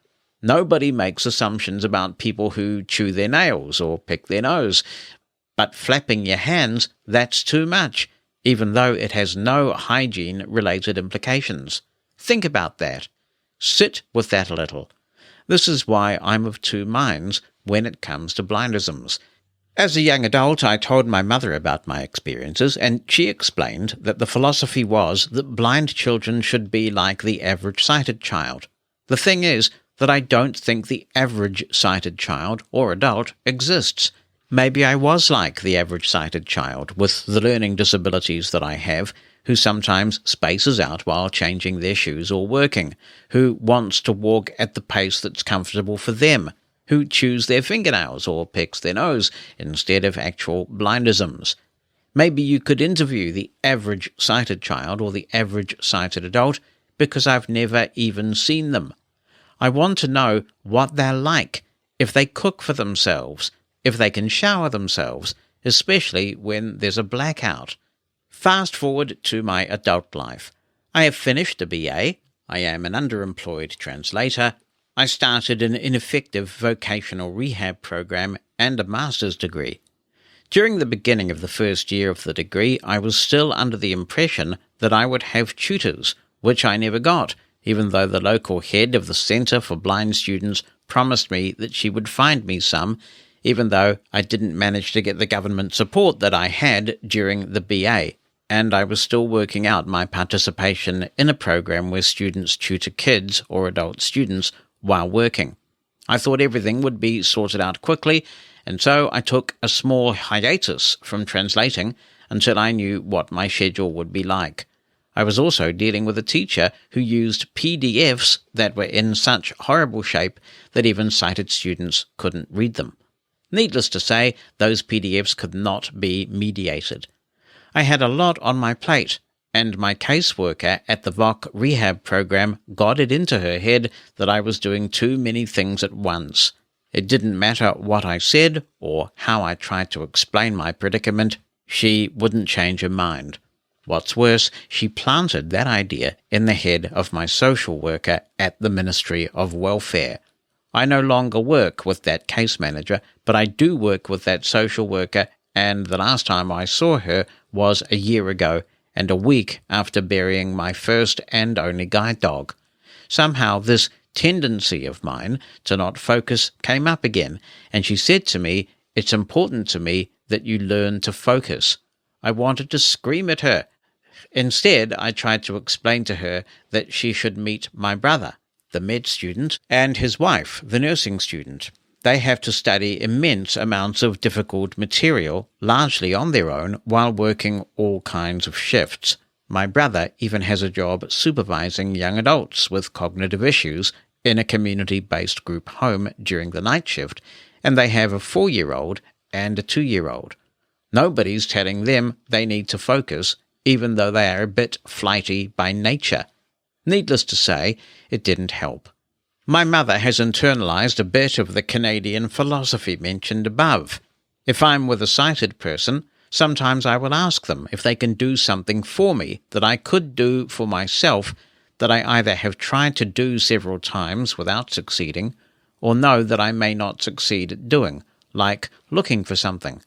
Nobody makes assumptions about people who chew their nails or pick their nose. But flapping your hands, that's too much, even though it has no hygiene-related implications. Think about that. Sit with that a little. This is why I'm of two minds when it comes to blindisms. As a young adult, I told my mother about my experiences, and she explained that the philosophy was that blind children should be like the average sighted child. The thing is that I don't think the average sighted child or adult exists. Maybe I was like the average sighted child with the learning disabilities that I have, who sometimes spaces out while changing their shoes or working, who wants to walk at the pace that's comfortable for them, who chews their fingernails or picks their nose instead of actual blindisms. Maybe you could interview the average sighted child or the average sighted adult, because I've never even seen them. I want to know what they're like, if they cook for themselves, if they can shower themselves, especially when there's a blackout. Fast forward to my adult life. I have finished a BA, I am an underemployed translator, I started an ineffective vocational rehab program and a master's degree. During the beginning of the first year of the degree, I was still under the impression that I would have tutors, which I never got, even though the local head of the Centre for Blind Students promised me that she would find me some, even though I didn't manage to get the government support that I had during the BA, and I was still working out my participation in a program where students tutor kids or adult students while working. I thought everything would be sorted out quickly, and so I took a small hiatus from translating until I knew what my schedule would be like. I was also dealing with a teacher who used PDFs that were in such horrible shape that even sighted students couldn't read them. Needless to say, those PDFs could not be mediated. I had a lot on my plate, and my caseworker at the VOC rehab program got it into her head that I was doing too many things at once. It didn't matter what I said or how I tried to explain my predicament, she wouldn't change her mind. What's worse, she planted that idea in the head of my social worker at the Ministry of Welfare. I no longer work with that case manager, but I do work with that social worker, and the last time I saw her was a year ago, and a week after burying my first and only guide dog. Somehow this tendency of mine to not focus came up again, and she said to me, "It's important to me that you learn to focus." I wanted to scream at her. Instead, I tried to explain to her that she should meet my brother, the med student, and his wife, the nursing student. They have to study immense amounts of difficult material, largely on their own, while working all kinds of shifts. My brother even has a job supervising young adults with cognitive issues in a community-based group home during the night shift, and they have a 4-year-old and a 2-year-old. Nobody's telling them they need to focus, even though they are a bit flighty by nature. Needless to say, it didn't help. My mother has internalized a bit of the Canadian philosophy mentioned above. If I'm with a sighted person, sometimes I will ask them if they can do something for me that I could do for myself that I either have tried to do several times without succeeding, or know that I may not succeed at doing, like looking for something.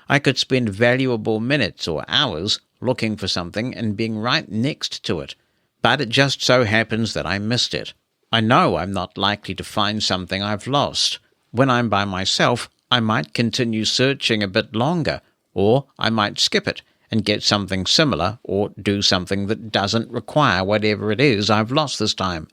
I could spend valuable minutes or hours looking for something and being right next to it, but it just so happens that I missed it. I know I'm not likely to find something I've lost. When I'm by myself, I might continue searching a bit longer, or I might skip it and get something similar or do something that doesn't require whatever it is I've lost this time.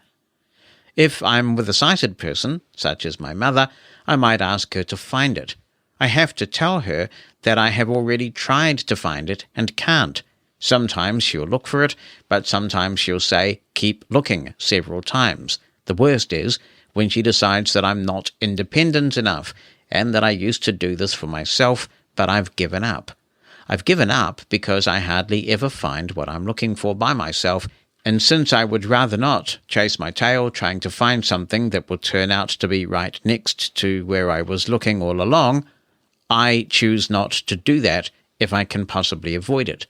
If I'm with a sighted person, such as my mother, I might ask her to find it. I have to tell her that I have already tried to find it and can't. Sometimes she'll look for it, but sometimes she'll say, "Keep looking," several times. The worst is when she decides that I'm not independent enough and that I used to do this for myself, but I've given up. I've given up because I hardly ever find what I'm looking for by myself, and since I would rather not chase my tail trying to find something that will turn out to be right next to where I was looking all along, I choose not to do that if I can possibly avoid it.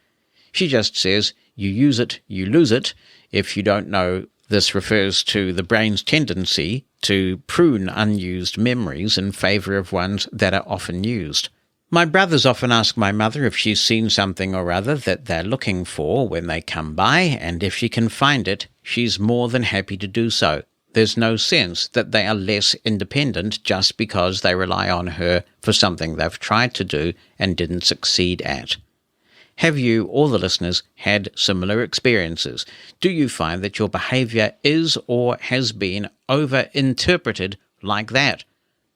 She just says, "You use it, you lose it." If you don't know, this refers to the brain's tendency to prune unused memories in favor of ones that are often used. My brothers often ask my mother if she's seen something or other that they're looking for when they come by, and if she can find it, she's more than happy to do so. There's no sense that they are less independent just because they rely on her for something they've tried to do and didn't succeed at. Have you, all the listeners, had similar experiences? Do you find that your behavior is or has been over-interpreted like that?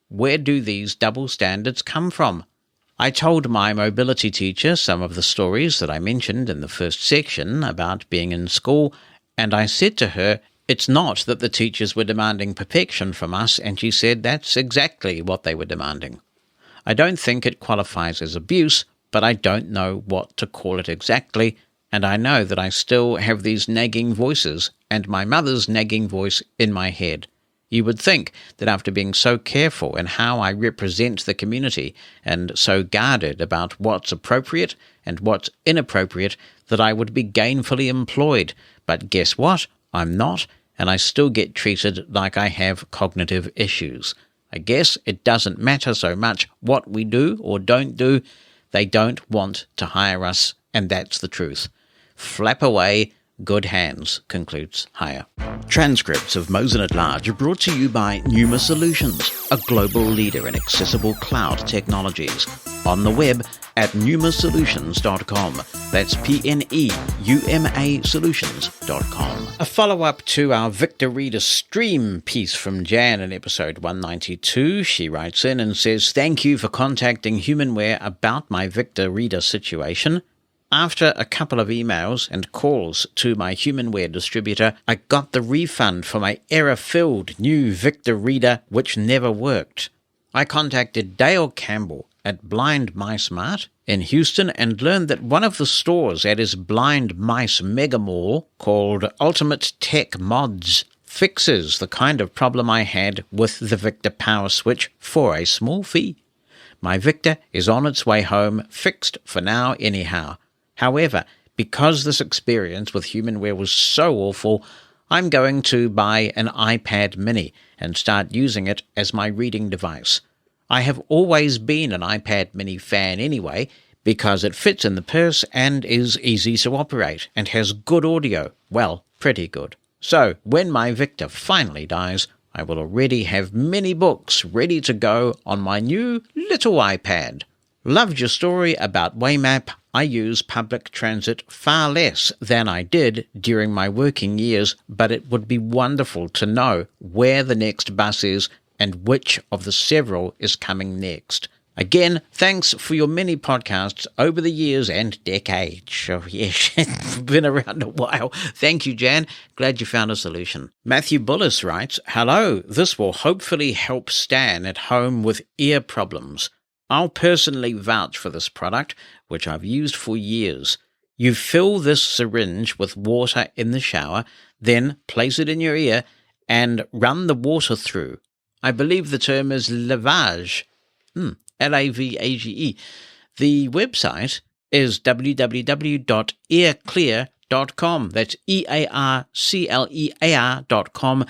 Where do these double standards come from? I told my mobility teacher some of the stories that I mentioned in the first section about being in school, and I said to her, it's not that the teachers were demanding perfection from us, and she said that's exactly what they were demanding. I don't think it qualifies as abuse, but I don't know what to call it exactly, and I know that I still have these nagging voices and my mother's nagging voice in my head. You would think that after being so careful in how I represent the community and so guarded about what's appropriate and what's inappropriate that I would be gainfully employed, but guess what? I'm not, and I still get treated like I have cognitive issues. I guess it doesn't matter so much what we do or don't do. They don't want to hire us, and that's the truth. Flap away, good hands, concludes Hire. Transcripts of Mosen at Large are brought to you by Pneuma Solutions, a global leader in accessible cloud technologies. On the web at pneumasolutions.com. That's PNEUMA Solutions.com. A follow-up to our Victor Reader Stream piece from Jan in episode 192. She writes in and says, "Thank you for contacting Humanware about my Victor Reader situation. After a couple of emails and calls to my Humanware distributor, I got the refund for my error-filled new Victor Reader, which never worked. I contacted Dale Campbell at Blind Mice Mart in Houston and learned that one of the stores at his Blind Mice Mega Mall, called Ultimate Tech Mods, fixes the kind of problem I had with the Victor Power Switch for a small fee. My Victor is on its way home, fixed for now anyhow. However, because this experience with Humanware was so awful, I'm going to buy an iPad mini and start using it as my reading device. I have always been an iPad mini fan anyway, because it fits in the purse and is easy to operate and has good audio. Well, pretty good. So, when my Victor finally dies, I will already have many books ready to go on my new little iPad. Loved your story about Winamp. I use public transit far less than I did during my working years, but it would be wonderful to know where the next bus is and which of the several is coming next. Again, thanks for your many podcasts over the years and decades. Oh, yes, been around a while. Thank you, Jan. Glad you found a solution. Matthew Bullis writes, "Hello, this will hopefully help Stan at home with ear problems. I'll personally vouch for this product, which I've used for years. You fill this syringe with water in the shower, then place it in your ear and run the water through. I believe the term is lavage. Lavage. The website is www.earclear.com. That's EARCLEAR.com,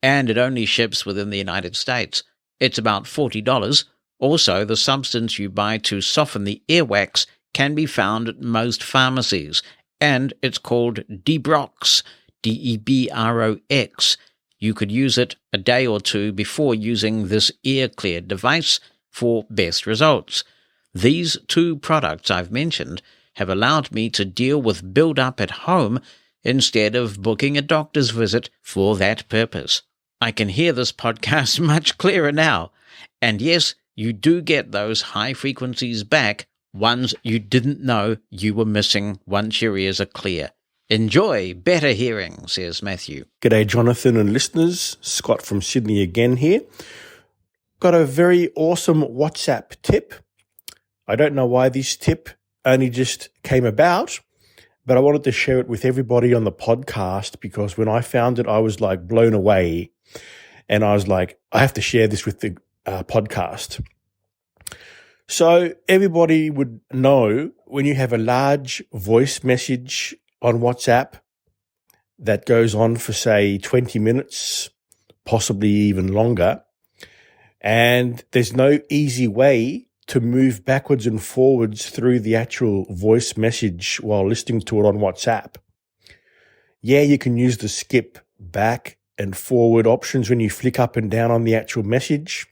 and it only ships within the United States. It's about $40, Also, the substance you buy to soften the earwax can be found at most pharmacies, and it's called Debrox, Debrox. You could use it a day or two before using this ear clear device for best results. These two products I've mentioned have allowed me to deal with build-up at home instead of booking a doctor's visit for that purpose. I can hear this podcast much clearer now. And yes, you do get those high frequencies back, ones you didn't know you were missing once your ears are clear. Enjoy better hearing, says Matthew. G'day, Jonathan and listeners. Scott from Sydney again here. Got a very awesome WhatsApp tip. I don't know why this tip only just came about, but I wanted to share it with everybody on the podcast because when I found it, I was like blown away. And I was like, I have to share this with the podcast. So everybody would know when you have a large voice message on WhatsApp that goes on for, say, 20 minutes, possibly even longer, and there's no easy way to move backwards and forwards through the actual voice message while listening to it on WhatsApp. Yeah, you can use the skip back and forward options when you flick up and down on the actual message,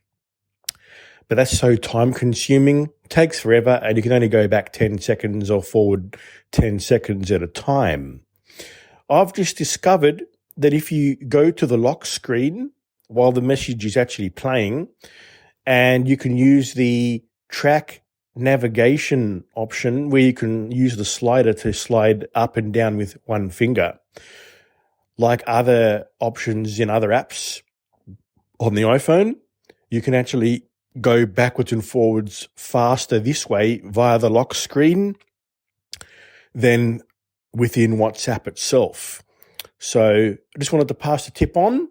but that's so time-consuming, takes forever, and you can only go back 10 seconds or forward 10 seconds at a time. I've just discovered that if you go to the lock screen while the message is actually playing, and you can use the track navigation option where you can use the slider to slide up and down with one finger, like other options in other apps on the iPhone, you can actually go backwards and forwards faster this way via the lock screen than within WhatsApp itself. So I just wanted to pass the tip on.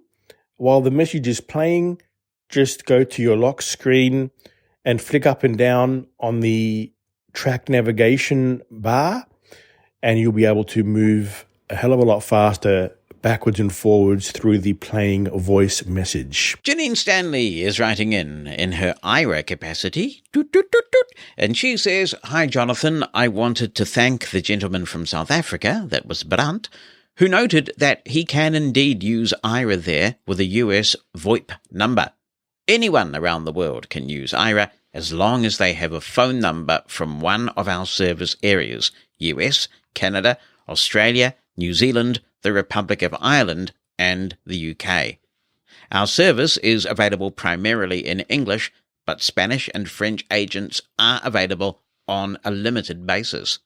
While the message is playing, just go to your lock screen and flick up and down on the track navigation bar, and you'll be able to move a hell of a lot faster backwards and forwards through the playing voice message. Janine Stanley is writing in her IRA capacity, and she says, "Hi Jonathan, I wanted to thank the gentleman from South Africa, that was Brandt, who noted that he can indeed use IRA there with a US VoIP number. Anyone around the world can use IRA as long as they have a phone number from one of our service areas, US, Canada, Australia, New Zealand, the Republic of Ireland, and the UK. Our service is available primarily in English, but Spanish and French agents are available on a limited basis.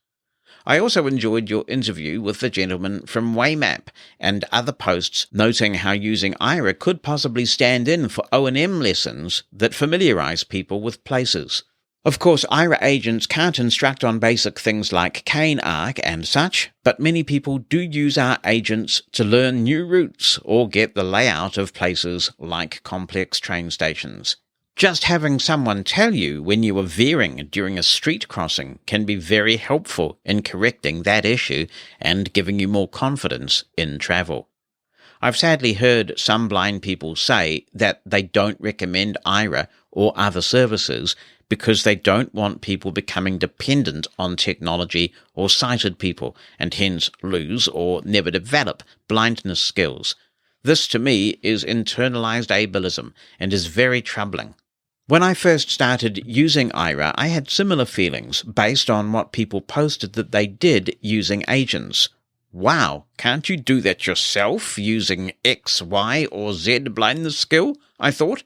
I also enjoyed your interview with the gentleman from Winamp and other posts noting how using IRA could possibly stand in for O&M lessons that familiarize people with places. Of course, IRA agents can't instruct on basic things like cane arc and such, but many people do use our agents to learn new routes or get the layout of places like complex train stations. Just having someone tell you when you are veering during a street crossing can be very helpful in correcting that issue and giving you more confidence in travel. I've sadly heard some blind people say that they don't recommend IRA or other services because they don't want people becoming dependent on technology or sighted people and hence lose or never develop blindness skills. This to me is internalized ableism and is very troubling. When I first started using IRA, I had similar feelings based on what people posted that they did using agents. Wow, can't you do that yourself using X, Y, or Z blindness skill? I thought.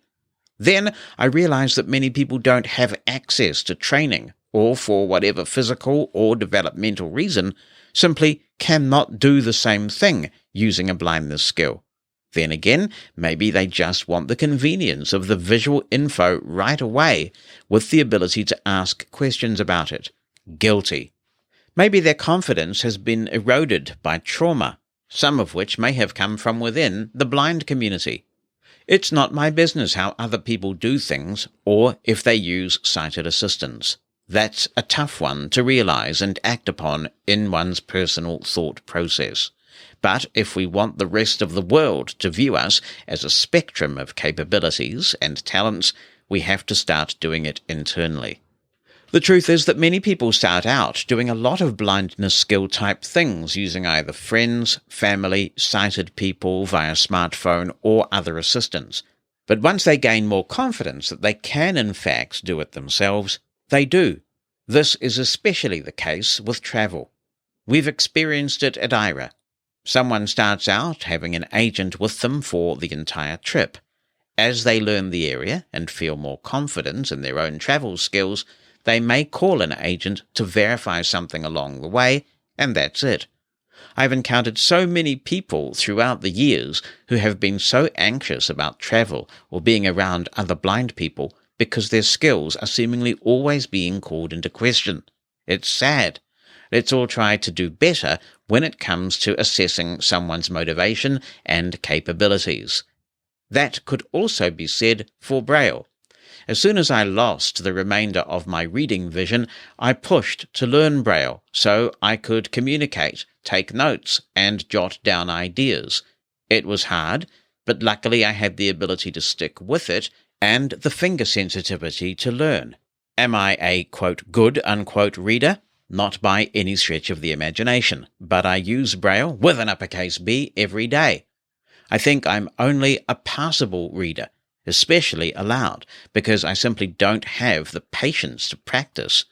Then I realized that many people don't have access to training, or for whatever physical or developmental reason, simply cannot do the same thing using a blindness skill. Then again, maybe they just want the convenience of the visual info right away with the ability to ask questions about it. Guilty. Maybe their confidence has been eroded by trauma, some of which may have come from within the blind community. It's not my business how other people do things or if they use sighted assistance. That's a tough one to realize and act upon in one's personal thought process. But if we want the rest of the world to view us as a spectrum of capabilities and talents, we have to start doing it internally. The truth is that many people start out doing a lot of blindness skill type things using either friends, family, sighted people via smartphone or other assistance. But once they gain more confidence that they can in fact do it themselves, they do. This is especially the case with travel. We've experienced it at IRA. Someone starts out having an agent with them for the entire trip. As they learn the area and feel more confident in their own travel skills, they may call an agent to verify something along the way, and that's it. I've encountered so many people throughout the years who have been so anxious about travel or being around other blind people because their skills are seemingly always being called into question. It's sad. Let's all try to do better when it comes to assessing someone's motivation and capabilities. That could also be said for Braille. As soon as I lost the remainder of my reading vision, I pushed to learn Braille so I could communicate, take notes, and jot down ideas. It was hard, but luckily I had the ability to stick with it and the finger sensitivity to learn. Am I a, quote, good, unquote, reader? Not by any stretch of the imagination, but I use Braille with an uppercase B every day. I think I'm only a passable reader, especially aloud, because I simply don't have the patience to practice.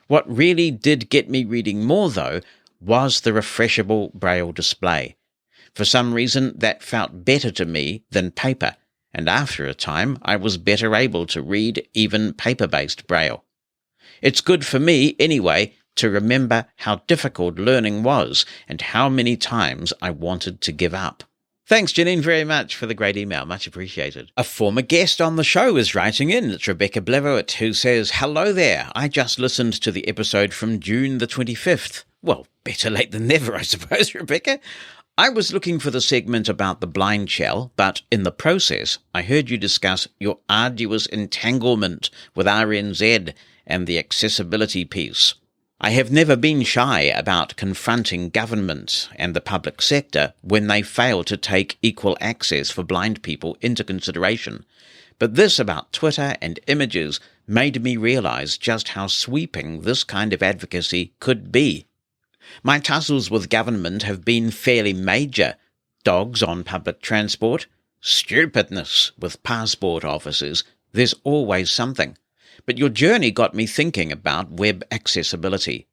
What really did get me reading more, though, was the refreshable Braille display. For some reason, that felt better to me than paper, and after a time, I was better able to read even paper-based Braille. It's good for me, anyway, to remember how difficult learning was and how many times I wanted to give up. Thanks, Janine, very much for the great email. Much appreciated. A former guest on the show is writing in. It's Rebecca Blevowit, who says, "Hello there. I just listened to the episode from June the 25th. Well, better late than never, I suppose, Rebecca. I was looking for the segment about the blind shell, but in the process, I heard you discuss your arduous entanglement with RNZ and the accessibility piece. I have never been shy about confronting government and the public sector when they fail to take equal access for blind people into consideration. But this about Twitter and images made me realize just how sweeping this kind of advocacy could be. My tussles with government have been fairly major. Dogs on public transport, stupidness with passport officers, there's always something. But your journey got me thinking about web accessibility.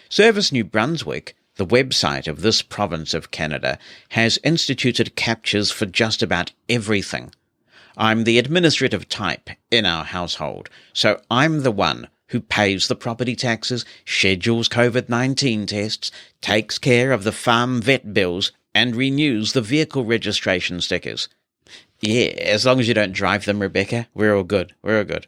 Service New Brunswick, the website of this province of Canada, has instituted captures for just about everything. I'm the administrative type in our household, so I'm the one who pays the property taxes, schedules COVID-19 tests, takes care of the farm vet bills, and renews the vehicle registration stickers. Yeah, as long as you don't drive them, Rebecca, we're all good. We're all good.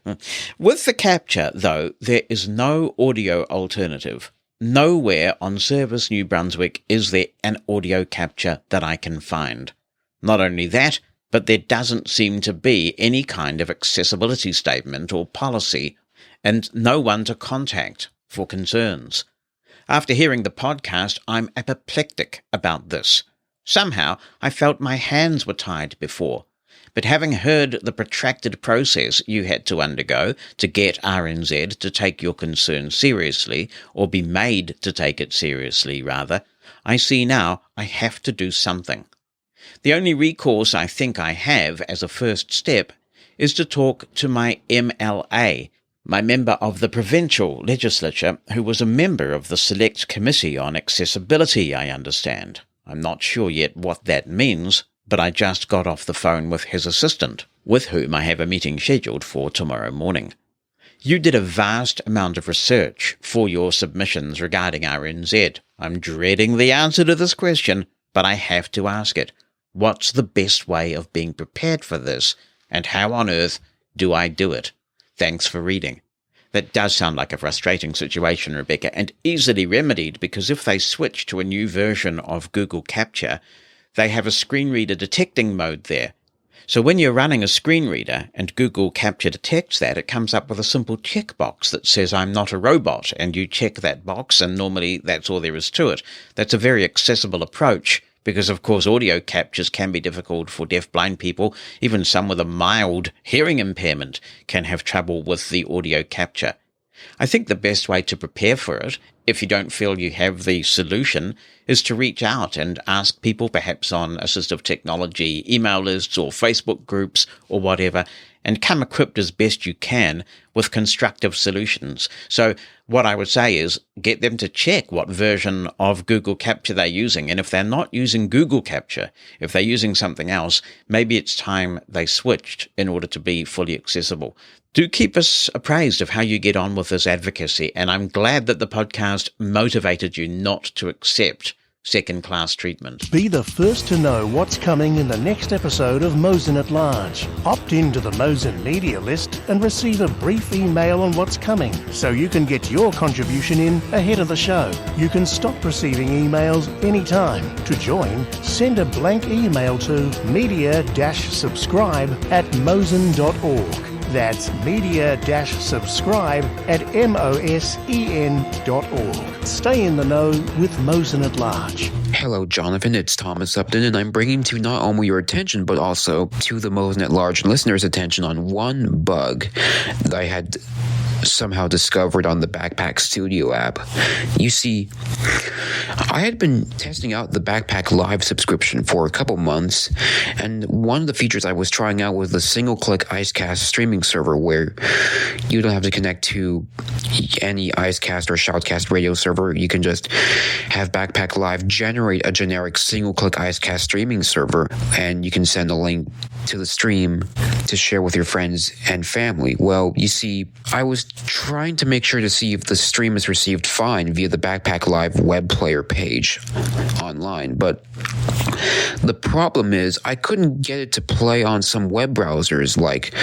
With the capture, though, there is no audio alternative. Nowhere on Service New Brunswick is there an audio capture that I can find. Not only that, but there doesn't seem to be any kind of accessibility statement or policy, and no one to contact for concerns. After hearing the podcast, I'm apoplectic about this. Somehow, I felt my hands were tied before. But having heard the protracted process you had to undergo to get RNZ to take your concern seriously, or be made to take it seriously, rather, I see now I have to do something. The only recourse I think I have as a first step is to talk to my MLA, my member of the provincial legislature, who was a member of the Select Committee on Accessibility, I understand. I'm not sure yet what that means, but I just got off the phone with his assistant, with whom I have a meeting scheduled for tomorrow morning. You did a vast amount of research for your submissions regarding RNZ. I'm dreading the answer to this question, but I have to ask it. What's the best way of being prepared for this, and how on earth do I do it? Thanks for reading. That does sound like a frustrating situation, Rebecca, and easily remedied, because if they switch to a new version of Google Capture, they have a screen reader detecting mode there. So when you're running a screen reader and Google Capture detects that, it comes up with a simple checkbox that says, "I'm not a robot," and you check that box, and normally that's all there is to it. That's a very accessible approach, because of course audio captures can be difficult for deaf-blind people. Even some with a mild hearing impairment can have trouble with the audio capture. I think the best way to prepare for it, if you don't feel you have the solution, is to reach out and ask people, perhaps on assistive technology email lists or Facebook groups or whatever, and come equipped as best you can with constructive solutions. So what I would say is get them to check what version of Google Capture they're using. And if they're not using Google Capture, if they're using something else, maybe it's time they switched in order to be fully accessible. Do keep us appraised of how you get on with this advocacy. And I'm glad that the podcast motivated you not to accept second-class treatment. Be the first to know what's coming in the next episode of Mosen at Large. Opt into the Mosen media list and receive a brief email on what's coming, so you can get your contribution in ahead of the show. You can stop receiving emails anytime. To join, send a blank email to media-subscribe@mosen.org. That's media-subscribe@mosen.org. Stay in the know with Mosen at Large. Hello, Jonathan. It's Thomas Upton, and I'm bringing to not only your attention, but also to the Mosen at Large listeners' attention on one bug that I had somehow discovered on the Backpack Studio app. You see, I had been testing out the Backpack Live subscription for a couple months, and one of the features I was trying out was the single-click Icecast streaming server, where you don't have to connect to any Icecast or Shoutcast radio server. You can just have Backpack Live generate a generic single-click Icecast streaming server, and you can send a link to the stream to share with your friends and family. Well, you see, I was trying to make sure to see if the stream is received fine via the Backpack Live web player page online, but the problem is I couldn't get it to play on some web browsers like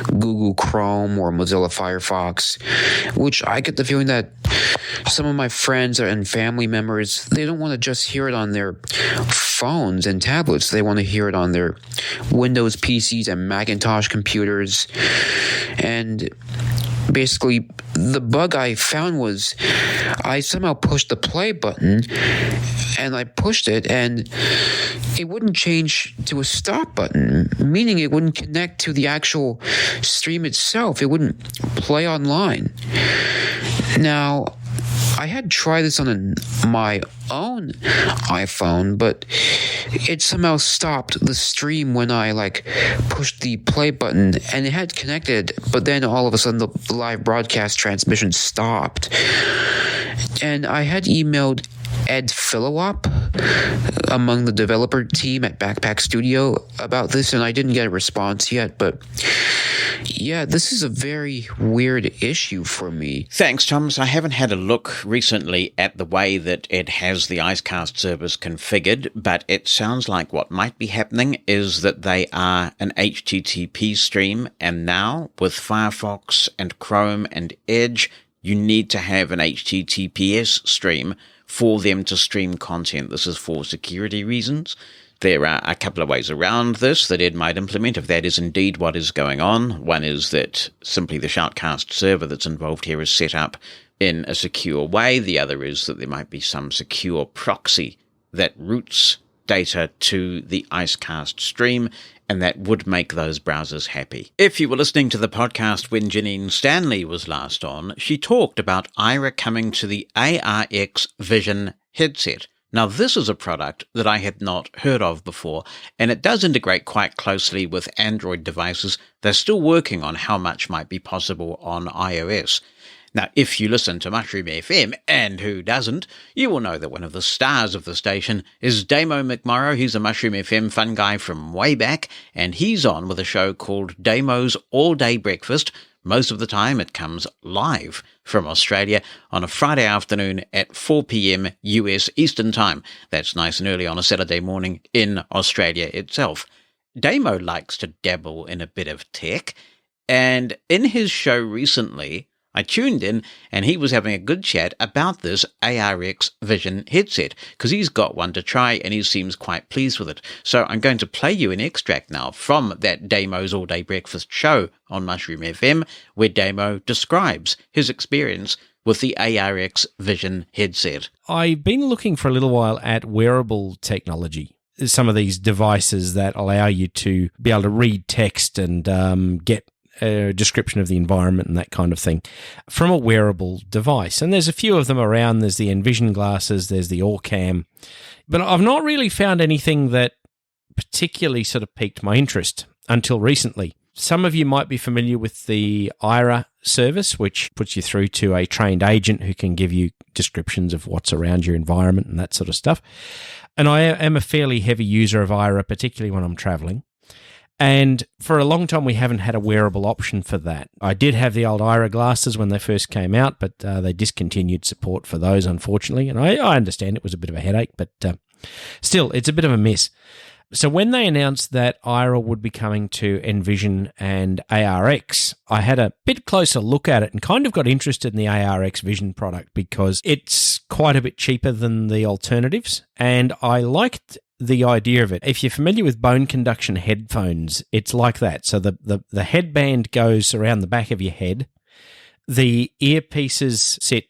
Google Chrome or Mozilla Firefox, which I get the feeling that some of my friends and family members, they don't want to just hear it on their phones and tablets. They want to hear it on their Windows PCs and Macintosh computers. And basically, the bug I found was I somehow pushed the play button, and I pushed it, and it wouldn't change to a stop button, meaning it wouldn't connect to the actual stream itself. It wouldn't play online. Now, I had tried this on my own iPhone, but it somehow stopped the stream when I pushed the play button, and it had connected, but then all of a sudden the live broadcast transmission stopped. And I had emailed Ed Philowop among the developer team at Backpack Studio about this, and I didn't get a response yet, but yeah, this is a very weird issue for me. Thanks, Thomas. I haven't had a look recently at the way that it has the Icecast servers configured, but it sounds like what might be happening is that they are an HTTP stream, and now with Firefox and Chrome and Edge, you need to have an HTTPS stream for them to stream content. This is for security reasons. There are a couple of ways around this that Ed might implement if that is indeed what is going on. One is that simply the Shoutcast server that's involved here is set up in a secure way. The other is that there might be some secure proxy that routes data to the Icecast stream, and that would make those browsers happy. If you were listening to the podcast when Janine Stanley was last on, she talked about Ira coming to the ARX Vision headset. Now, this is a product that I had not heard of before, and it does integrate quite closely with Android devices. They're still working on how much might be possible on iOS. Now, if you listen to Mushroom FM, and who doesn't, you will know that one of the stars of the station is Damo McMorrow. He's a Mushroom FM fun guy from way back, and he's on with a show called Damo's All Day Breakfast. Most of the time it comes live from Australia on a Friday afternoon at 4 p.m. US Eastern Time. That's nice and early on a Saturday morning in Australia itself. Damo likes to dabble in a bit of tech, and in his show recently, I tuned in and he was having a good chat about this ARX Vision headset because he's got one to try and he seems quite pleased with it. So I'm going to play you an extract now from that Damo's All Day Breakfast show on Mushroom FM where Damo describes his experience with the ARX Vision headset? I've been looking for a little while at wearable technology. Some of these devices that allow you to be able to read text and get a description of the environment and that kind of thing from a wearable device. And there's a few of them around. There's the Envision glasses, there's the Orcam. But I've not really found anything that particularly sort of piqued my interest until recently. Some of you might be familiar with the Aira service, which puts you through to a trained agent who can give you descriptions of what's around your environment and that sort of stuff. And I am a fairly heavy user of Aira, particularly when I'm traveling. And for a long time, we haven't had a wearable option for that. I did have the old Aira glasses when they first came out, but they discontinued support for those, unfortunately. And I understand it was a bit of a headache, but still, it's a bit of a miss. So when they announced that Aira would be coming to Envision and ARX, I had a bit closer look at it and kind of got interested in the ARX Vision product because it's quite a bit cheaper than the alternatives, and I liked the idea of it. If you're familiar with bone conduction headphones, it's like that. So the headband goes around the back of your head, the earpieces sit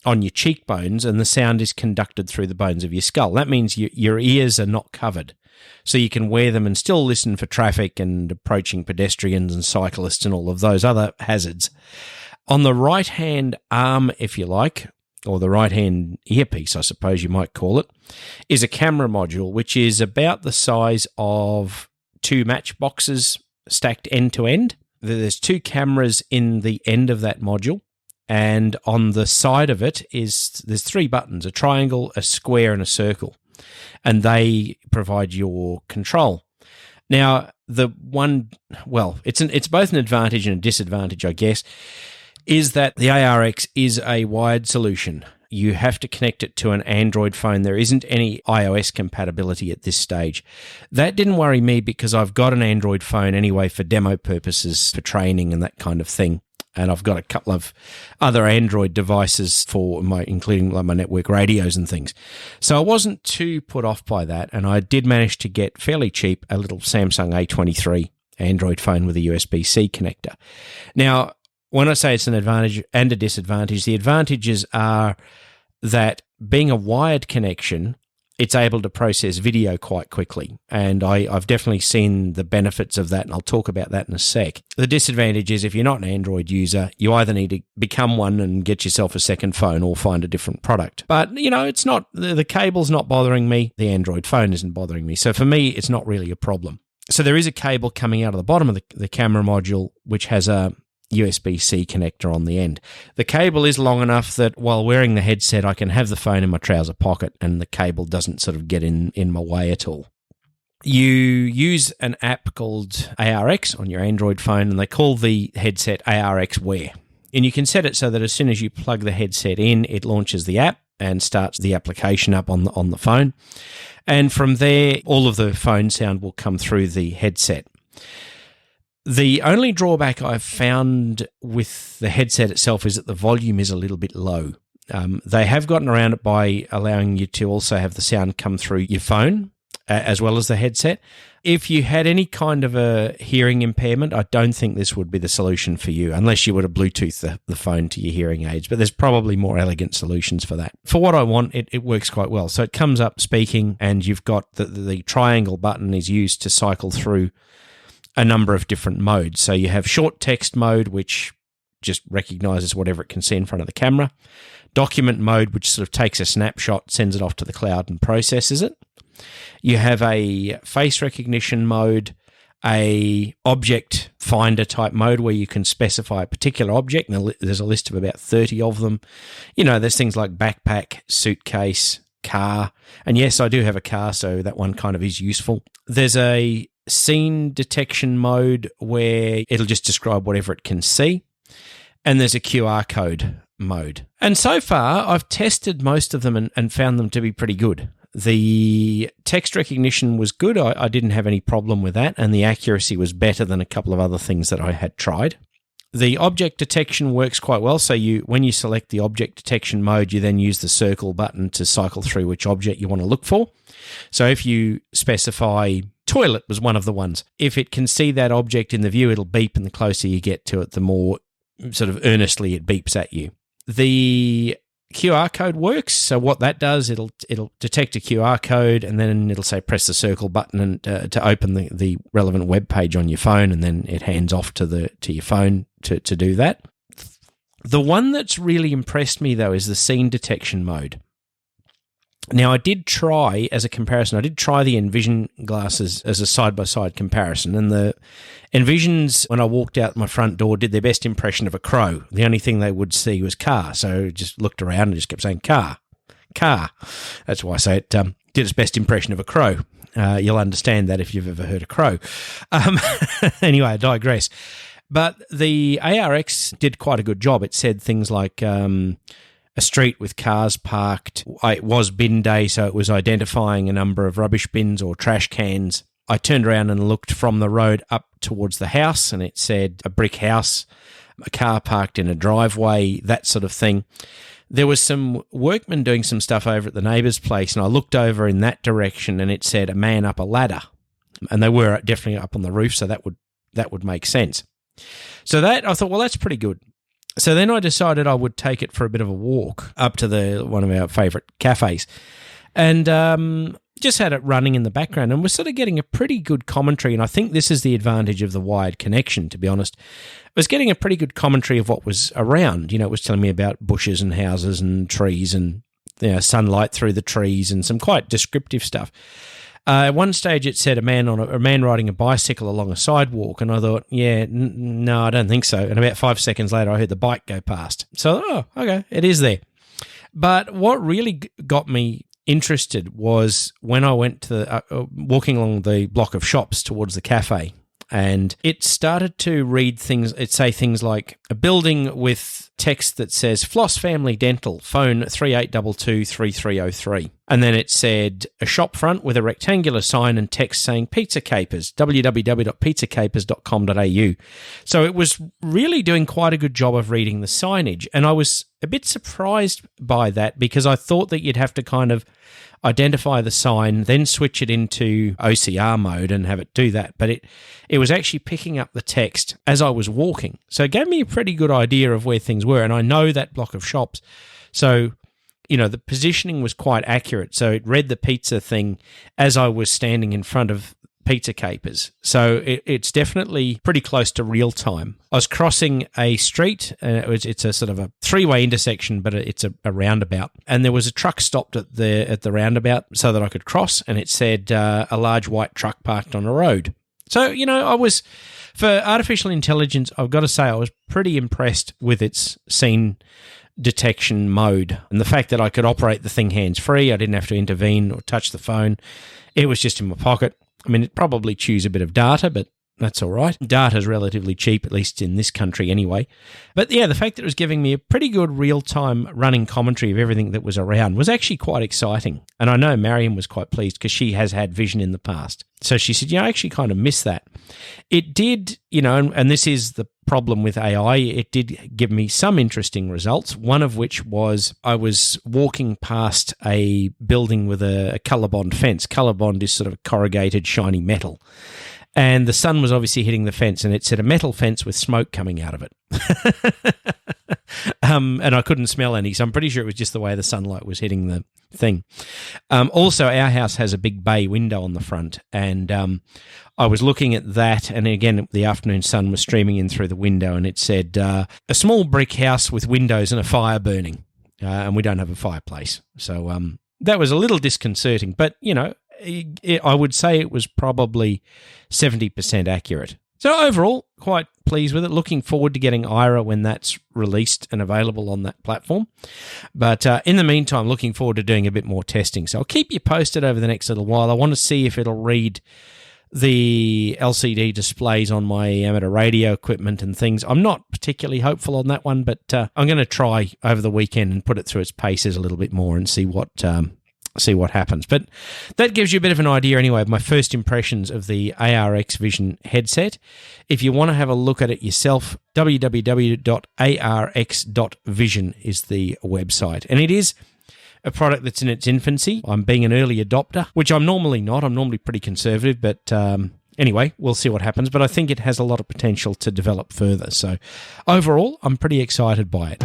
on your cheekbones, and the sound is conducted through the bones of your skull. That means your ears are not covered. So you can wear them and still listen for traffic and approaching pedestrians and cyclists and all of those other hazards. On the right-hand arm, if you like, or the right-hand earpiece, I suppose you might call it, is a camera module, which is about the size of 2 matchboxes stacked end to end. There's 2 cameras in the end of that module, and on the side of it there's 3 buttons, a triangle, a square, and a circle, and they provide your control. Now, it's both an advantage and a disadvantage, I guess, is that the ARX is a wired solution. You have to connect it to an Android phone. There isn't any iOS compatibility at this stage. That didn't worry me because I've got an Android phone anyway for demo purposes, for training and that kind of thing. And I've got a couple of other Android devices including my network radios and things. So I wasn't too put off by that, and I did manage to get fairly cheap a little Samsung A23 Android phone with a USB-C connector. Now, when I say it's an advantage and a disadvantage, the advantages are that being a wired connection, it's able to process video quite quickly. And I've definitely seen the benefits of that, and I'll talk about that in a sec. The disadvantage is if you're not an Android user, you either need to become one and get yourself a second phone or find a different product. But, it's not, the cable's not bothering me. The Android phone isn't bothering me. So for me, it's not really a problem. So there is a cable coming out of the bottom of the camera module, which has a USB-C connector on the end. The cable is long enough that while wearing the headset, I can have the phone in my trouser pocket and the cable doesn't sort of get in my way at all. You use an app called ARX on your Android phone, and they call the headset ARX Wear. And you can set it so that as soon as you plug the headset in, it launches the app and starts the application up on the phone. And from there, all of the phone sound will come through the headset. The only drawback I've found with the headset itself is that the volume is a little bit low. They have gotten around it by allowing you to also have the sound come through your phone as well as the headset. If you had any kind of a hearing impairment, I don't think this would be the solution for you, unless you were to Bluetooth the phone to your hearing aids. But there's probably more elegant solutions for that. For what I want, it works quite well. So it comes up speaking, and you've got the triangle button is used to cycle through a number of different modes. So you have short text mode, which just recognizes whatever it can see in front of the camera. Document mode, which sort of takes a snapshot, sends it off to the cloud and processes it. You have a face recognition mode, a object finder type mode where you can specify a particular object, and there's a list of about 30 of them. There's things like backpack, suitcase, car, and yes, I do have a car, so that one kind of is useful. There's a scene detection mode where it'll just describe whatever it can see. And there's a QR code mode. And so far, I've tested most of them and found them to be pretty good. The text recognition was good. I didn't have any problem with that. And the accuracy was better than a couple of other things that I had tried. The object detection works quite well. So when you select the object detection mode, you then use the circle button to cycle through which object you want to look for. So if you specify toilet was one of the ones. If it can see that object in the view, it'll beep, and the closer you get to it, the more sort of earnestly it beeps at you. The QR code works. So what that does, it'll detect a QR code, and then it'll say press the circle button and to open the relevant web page on your phone, and then it hands off to your phone to do that. The one that's really impressed me, though, is the scene detection mode. Now, I did try, as a comparison, the Envision glasses as a side-by-side comparison, and the Envisions, when I walked out my front door, did their best impression of a crow. The only thing they would see was car, so just looked around and just kept saying, car, car. That's why I say it did its best impression of a crow. You'll understand that if you've ever heard a crow. Anyway, I digress. But the ARX did quite a good job. It said things like a street with cars parked. It was bin day, so it was identifying a number of rubbish bins or trash cans. I turned around and looked from the road up towards the house, and it said a brick house, a car parked in a driveway, that sort of thing. There was some workmen doing some stuff over at the neighbour's place, and I looked over in that direction, and it said a man up a ladder. And they were definitely up on the roof, so that would make sense. So that, I thought, well, that's pretty good. So then I decided I would take it for a bit of a walk up to one of our favourite cafes, and just had it running in the background, and was sort of getting a pretty good commentary. And I think this is the advantage of the wired connection, to be honest. I was getting a pretty good commentary of what was around. You know, it was telling me about bushes and houses and trees and sunlight through the trees and some quite descriptive stuff. At one stage, it said a man riding a bicycle along a sidewalk, and I thought, no, I don't think so. And about 5 seconds later, I heard the bike go past. So, okay, it is there. But what really got me interested was when I went to walking along the block of shops towards the cafe, and it started to read things. It'd say things like a building with text that says Floss Family Dental, phone 3822-3303. And then it said a shop front with a rectangular sign and text saying Pizza Capers, www.pizzacapers.com.au. So it was really doing quite a good job of reading the signage. And I was a bit surprised by that, because I thought that you'd have to kind of identify the sign, then switch it into OCR mode and have it do that. But it was actually picking up the text as I was walking. So it gave me a pretty good idea of where things were. And I know that block of shops. So, the positioning was quite accurate. So it read the pizza thing as I was standing in front of Pizza Capers. So it's definitely pretty close to real time. I was crossing a street, and it's a sort of a three-way intersection, but it's a roundabout. And there was a truck stopped at the roundabout so that I could cross, and it said a large white truck parked on a road. So, I was, for artificial intelligence, I've got to say I was pretty impressed with its scene detection mode, and the fact that I could operate the thing hands-free. I didn't have to intervene or touch the phone. It was just in my pocket. I mean, it probably chews a bit of data, but that's all right. Data's relatively cheap, at least in this country anyway. But yeah, the fact that it was giving me a pretty good real-time running commentary of everything that was around was actually quite exciting. And I know Marion was quite pleased because she has had vision in the past. So she said, I actually kind of miss that. It did, and this is the problem with AI, it did give me some interesting results, one of which was I was walking past a building with a ColourBond fence. ColourBond is sort of corrugated, shiny metal. And the sun was obviously hitting the fence, and it said a metal fence with smoke coming out of it. And I couldn't smell any, so I'm pretty sure it was just the way the sunlight was hitting the thing. Also, our house has a big bay window on the front, and I was looking at that, and again, the afternoon sun was streaming in through the window, and it said, a small brick house with windows and a fire burning, and we don't have a fireplace. So that was a little disconcerting, but, I would say it was probably 70% accurate. So overall, quite pleased with it. Looking forward to getting Ira when that's released and available on that platform. But in the meantime, looking forward to doing a bit more testing. So I'll keep you posted over the next little while. I want to see if it'll read the LCD displays on my amateur radio equipment and things. I'm not particularly hopeful on that one, but I'm going to try over the weekend and put it through its paces a little bit more and see what happens. But that gives you a bit of an idea anyway of my first impressions of the ARX Vision headset. If you want to have a look at it yourself, www.arx.vision is the website. And it is a product that's in its infancy. I'm being an early adopter, which I'm normally not. I'm normally pretty conservative, but anyway, we'll see what happens. But I think it has a lot of potential to develop further. So overall, I'm pretty excited by it.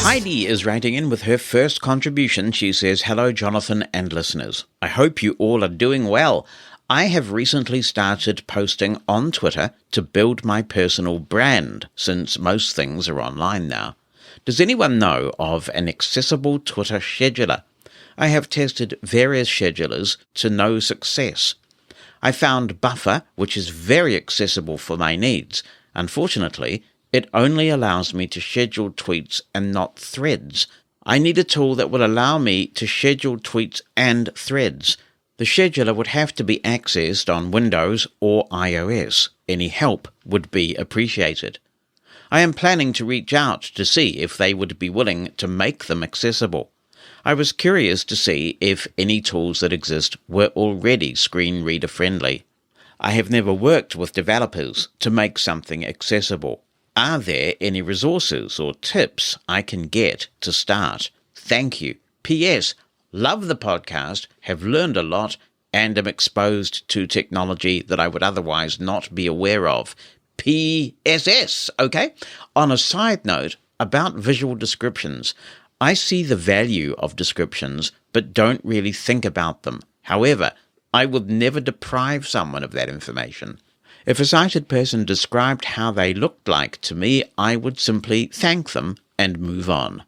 Heidi is writing in with her first contribution. She says, "Hello, Jonathan and listeners. I hope you all are doing well. I have recently started posting on Twitter to build my personal brand, since most things are online now. Does anyone know of an accessible Twitter scheduler? I have tested various schedulers to no success. I found Buffer, which is very accessible for my needs. Unfortunately, it only allows me to schedule tweets and not threads. I need a tool that will allow me to schedule tweets and threads. The scheduler would have to be accessed on Windows or iOS. Any help would be appreciated. I am planning to reach out to see if they would be willing to make them accessible. I was curious to see if any tools that exist were already screen reader friendly. I have never worked with developers to make something accessible. Are there any resources or tips I can get to start? Thank you. P.S. Love the podcast, have learned a lot, and am exposed to technology that I would otherwise not be aware of. P.S.S. Okay? On a side note, about visual descriptions, I see the value of descriptions, but don't really think about them. However, I would never deprive someone of that information. If a sighted person described how they looked like to me, I would simply thank them and move on.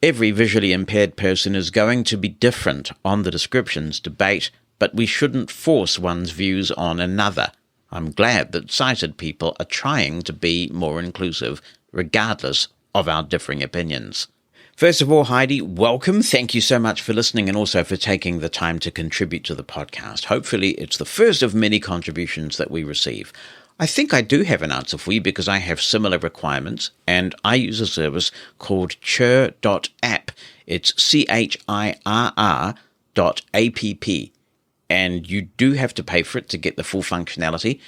Every visually impaired person is going to be different on the descriptions debate, but we shouldn't force one's views on another. I'm glad that sighted people are trying to be more inclusive, regardless of our differing opinions. First of all, Heidi, welcome. Thank you so much for listening and also for taking the time to contribute to the podcast. Hopefully it's the first of many contributions that we receive. I think I do have an answer for you because I have similar requirements and I use a service called chirr.app. It's chirr.app. And you do have to pay for it to get the full functionality.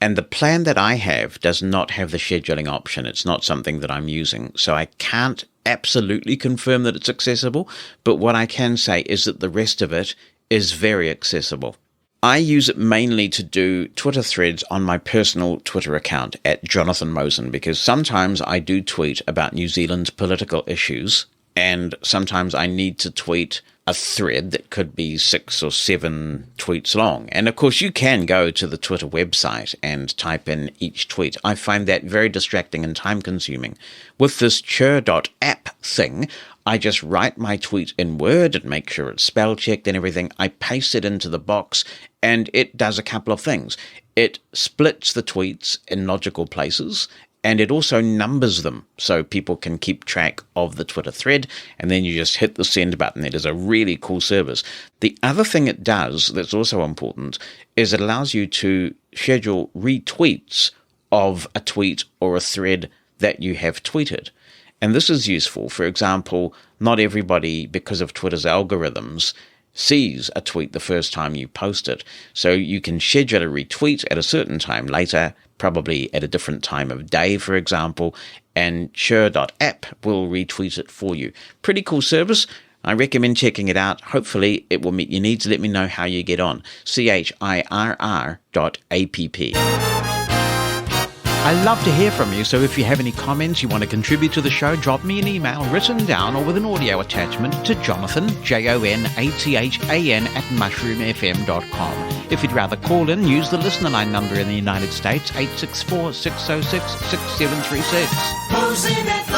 And the plan that I have does not have the scheduling option. It's not something that I'm using. So I can't absolutely confirm that it's accessible. But what I can say is that the rest of it is very accessible. I use it mainly to do Twitter threads on my personal Twitter account at Jonathan Mosen, because sometimes I do tweet about New Zealand's political issues, and sometimes I need to tweet a thread that could be 6 or 7 tweets long. And of course, you can go to the Twitter website and type in each tweet. I find that very distracting and time-consuming. With this chirr.app thing, I just write my tweet in Word and make sure it's spell-checked and everything. I paste it into the box, and it does a couple of things. It splits the tweets in logical places, and it also numbers them so people can keep track of the Twitter thread, and then you just hit the send button. It is a really cool service. The other thing it does that's also important is it allows you to schedule retweets of a tweet or a thread that you have tweeted. And this is useful. For example, not everybody, because of Twitter's algorithms, sees a tweet the first time you post it. So you can schedule a retweet at a certain time later, probably at a different time of day, for example, and chirr.app will retweet it for you. Pretty cool service. I recommend checking it out. Hopefully it will meet your needs. Let me know how you get on. chirr.app. I love to hear from you, so if you have any comments you want to contribute to the show, drop me an email written down or with an audio attachment to Jonathan, Jonathan, @mushroomfm.com. If you'd rather call in, use the listener line number in the United States, 864-606-6736.